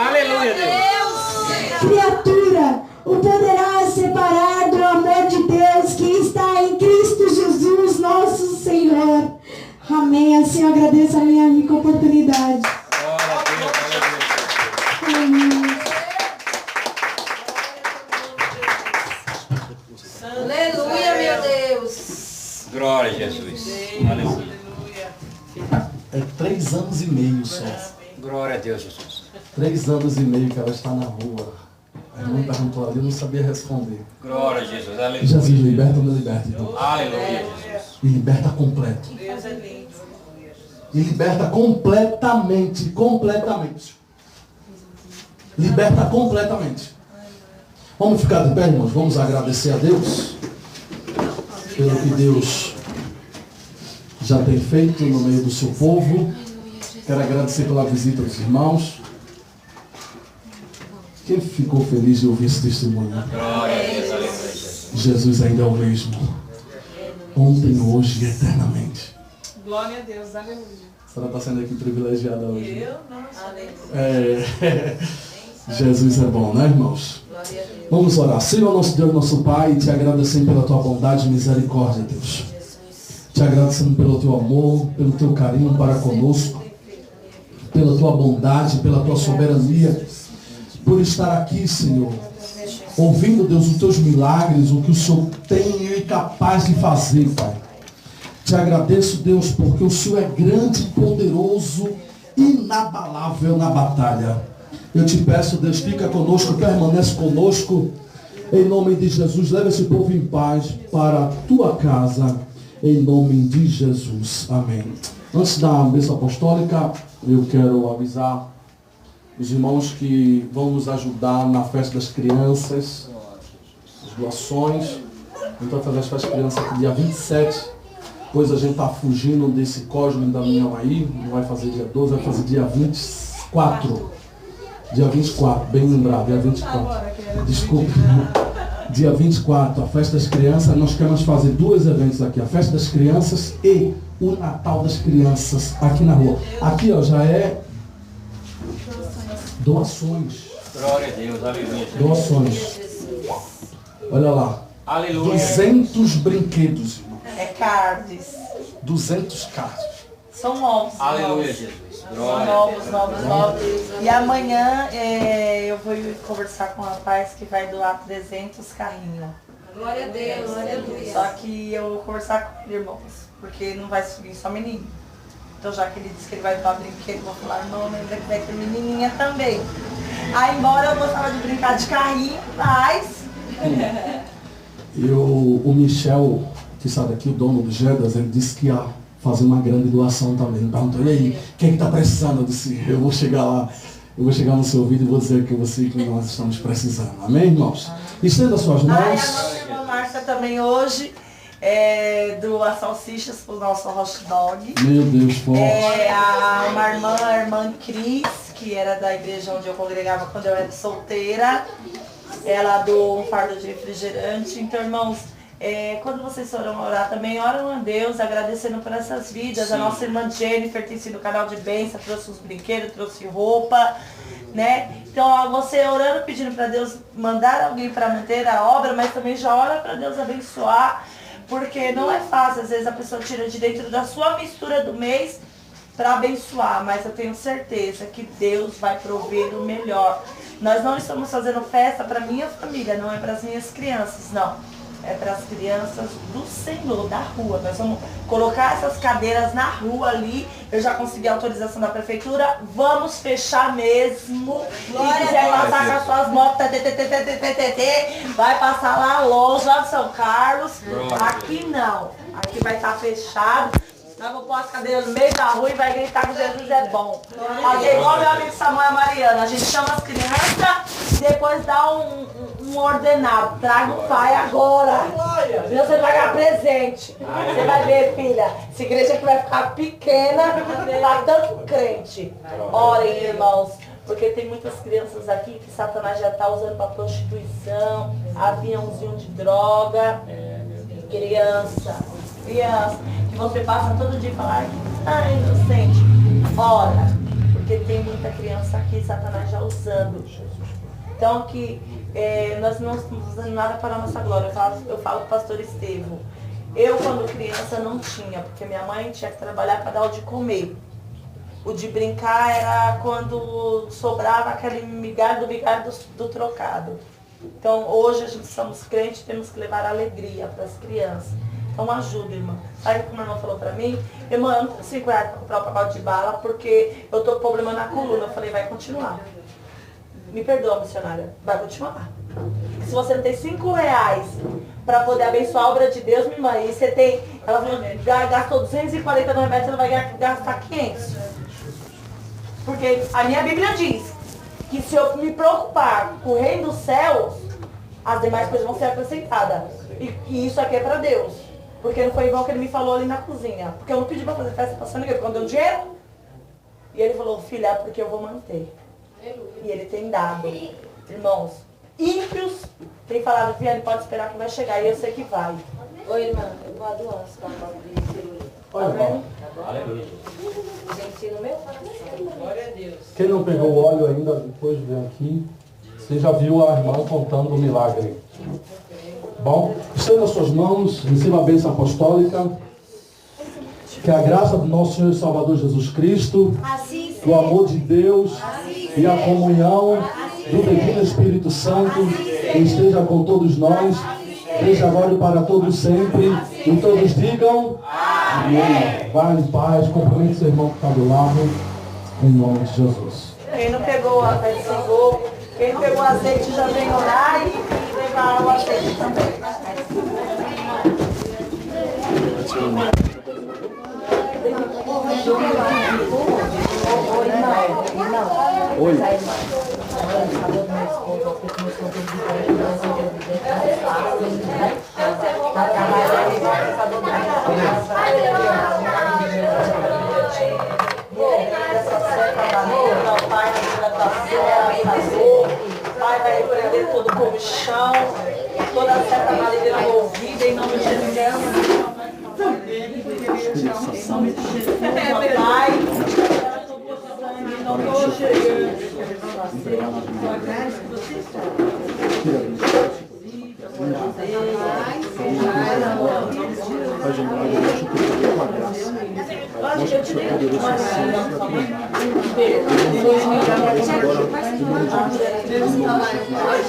Aleluia, Deus. criatura o poderá separar do amor de Deus que está em Cristo Jesus, nosso Senhor. Amém. Assim eu agradeço a minha rica oportunidade. Glória a Deus, aleluia. Amém. Aleluia, meu Deus. Glória a Jesus. Aleluia. É 3 anos e meio só. Glória a Deus, Jesus. 3 anos e meio que ela está na rua. A irmã perguntou ali, eu não sabia responder. Glória a Jesus. Aleluia. Jesus, liberta ou não liberta? Então. Aleluia, Jesus. E liberta completo. Deus é lindo. E liberta completamente. Completamente. Liberta completamente. Vamos ficar de pé, irmãos? Vamos agradecer a Deus pelo que Deus já tem feito no meio do seu povo. Quero agradecer pela visita dos irmãos. Quem ficou feliz de ouvir esse testemunho? Glória a Deus, aleluia, Jesus. Jesus ainda é o mesmo. Ontem, hoje e eternamente. Glória a Deus, aleluia. A senhora está sendo aqui privilegiada hoje. Eu não aleluia. Jesus é bom, né, irmãos? Glória a Deus. Vamos orar. Senhor, nosso Deus, nosso Pai, te agradecendo pela tua bondade e misericórdia, Deus. Te agradecendo pelo teu amor, pelo teu carinho para conosco, pela tua bondade, pela tua soberania, por estar aqui, Senhor, ouvindo, Deus, os teus milagres, o que o Senhor tem e é capaz de fazer, Pai. Te agradeço, Deus, porque o Senhor é grande, poderoso, inabalável na batalha. Eu te peço, Deus, fica conosco, permanece conosco. Em nome de Jesus, leva esse povo em paz para a tua casa. Em nome de Jesus. Amém. Antes da bênção apostólica, eu quero avisar os irmãos que vão nos ajudar na festa das crianças, as doações. A gente vai fazer as festas das crianças aqui dia 27. Depois a gente está fugindo desse cosmo da minha aí. Não vai fazer dia 12, vai fazer dia 24. Dia 24, bem lembrado, dia 24. Desculpe. Dia 24, a festa das crianças. Nós queremos fazer 2 eventos aqui. A festa das crianças e o Natal das crianças aqui na rua. Aqui, ó, já é doações. Glória a Deus, aleluia, Jesus. Doações. Olha lá. Aleluia. 200 brinquedos, irmão. É cards. 200 cards. São novos. Aleluia, novos. Jesus. São Glória. novos. E amanhã eu vou conversar com um rapaz que vai doar 300 carrinhos. Glória a Deus, aleluia. Só que eu vou conversar com os irmãos, porque não vai subir só menino. Então já que ele disse que ele vai doar brinquedo, eu vou falar, irmão, lembra que vai ter menininha também. Aí embora eu gostava de brincar de carrinho, mas... O Michel, que sabe aqui, o dono do Gedas, ele disse que ia fazer uma grande doação também. Ele perguntou, e aí, quem está precisando? Eu disse, eu vou chegar lá, eu vou chegar no seu ouvido e vou dizer que você que nós estamos precisando. Amém, irmãos? Estenda suas mãos. A nossa irmã Márcia também hoje doa salsichas pro nosso hot dog. Meu Deus, forte. Uma irmã, a irmã Cris, que era da igreja onde eu congregava quando eu era solteira. Ela doou um fardo de refrigerante. Então, irmãos, quando vocês foram orar também, oram a Deus, agradecendo por essas vidas. Sim. A nossa irmã Jennifer tem sido canal de bênção, trouxe os brinquedos, trouxe roupa, né? Então, você orando, pedindo para Deus mandar alguém para manter a obra, mas também já ora para Deus abençoar, porque não é fácil. Às vezes a pessoa tira de dentro da sua mistura do mês para abençoar, mas eu tenho certeza que Deus vai prover o melhor. Nós não estamos fazendo festa para minha família, não é para as minhas crianças, não. É para as crianças do Senhor, da rua. Nós vamos colocar essas cadeiras na rua ali. Eu já consegui a autorização da prefeitura. Vamos fechar mesmo. Quem quiser passar com as suas motos, vai passar lá longe, lá de São Carlos. Aqui não. Aqui vai estar fechado. Nós vamos pôr as cadeiras no meio da rua e vai gritar que Jesus é bom. Fazer igual meu amigo Samuel e a Mariana. A gente chama as crianças, depois dá um um ordenado. Traga o pai agora. Senão você vai ganhar presente. Você vai ver, filha. Essa igreja aqui vai ficar pequena para tanto crente. Orem, irmãos. Porque tem muitas crianças aqui que Satanás já está usando para prostituição, aviãozinho de droga. Criança. Que você passa todo dia e fala, ai, inocente. Ora, porque tem muita criança aqui, Satanás já usando. Então que nós não estamos usando nada para a nossa glória. Eu falo com o pastor Estevão. Eu, quando criança, não tinha, porque minha mãe tinha que trabalhar para dar o de comer. O de brincar era quando sobrava aquele migalho do trocado. Então, hoje a gente somos crentes, temos que levar alegria para as crianças. Então, ajuda, irmã. Sabe como a irmã falou para mim? Irmã, eu não tenho 5 reais para comprar o pacote de bala porque eu tô com problema na coluna. Eu falei, vai continuar. Me perdoa, missionária. Vai continuar. Se você não tem 5 reais para poder abençoar a obra de Deus, minha irmã, e você tem... Ela falou, gastou 240 no remédio, você não vai gastar 500. Porque a minha Bíblia diz que se eu me preocupar com o reino dos céus, as demais coisas vão ser acrescentadas. E isso aqui é para Deus. Porque não foi igual que ele me falou ali na cozinha. Porque eu não pedi para fazer festa para ninguém, porque eu deu dinheiro. E ele falou, filha, é porque eu vou manter. E ele tem dado. Irmãos, ímpios tem falado, filha, ele pode esperar que vai chegar. E eu sei que vai. Oi, irmã, eu vou adoar esse pacote de cirurgia. Olha, irmão. Aleluia. Gente, no meu coração. Glória a Deus. Quem não pegou o óleo ainda, depois vem aqui. Você já viu a irmã contando o milagre. Bom, estenda as suas mãos, receba a bênção apostólica. Que a graça do nosso Senhor e Salvador Jesus Cristo, o amor de Deus e a comunhão do Divino Espírito Santo esteja com todos nós, desde agora e para todos sempre. E todos digam amém. Vai em paz, cumprimente seu irmão que está do lado, em nome de Jesus. Quem não pegou a fé pegou. Quem pegou o azeite já vem orar e levar o azeite também. Oi. Pai, vai repreender todo o comichão, toda a seta maligna envolvida, em nome de Jesus. Em nome de Jesus, Pai. Em nome de Jesus.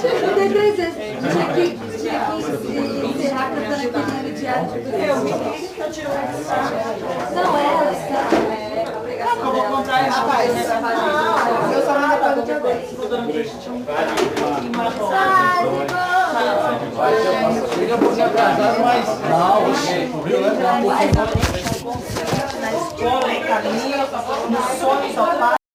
Eu dei 3 vezes. Tinha que encerrar cantando aquele hino diário. Não, ela está. Eu vou contar isso. Eu só não vou contar outra vez. Fica um pouquinho atrasado, mas... Não, viu, né? Na escola, no caminho, no sonho, só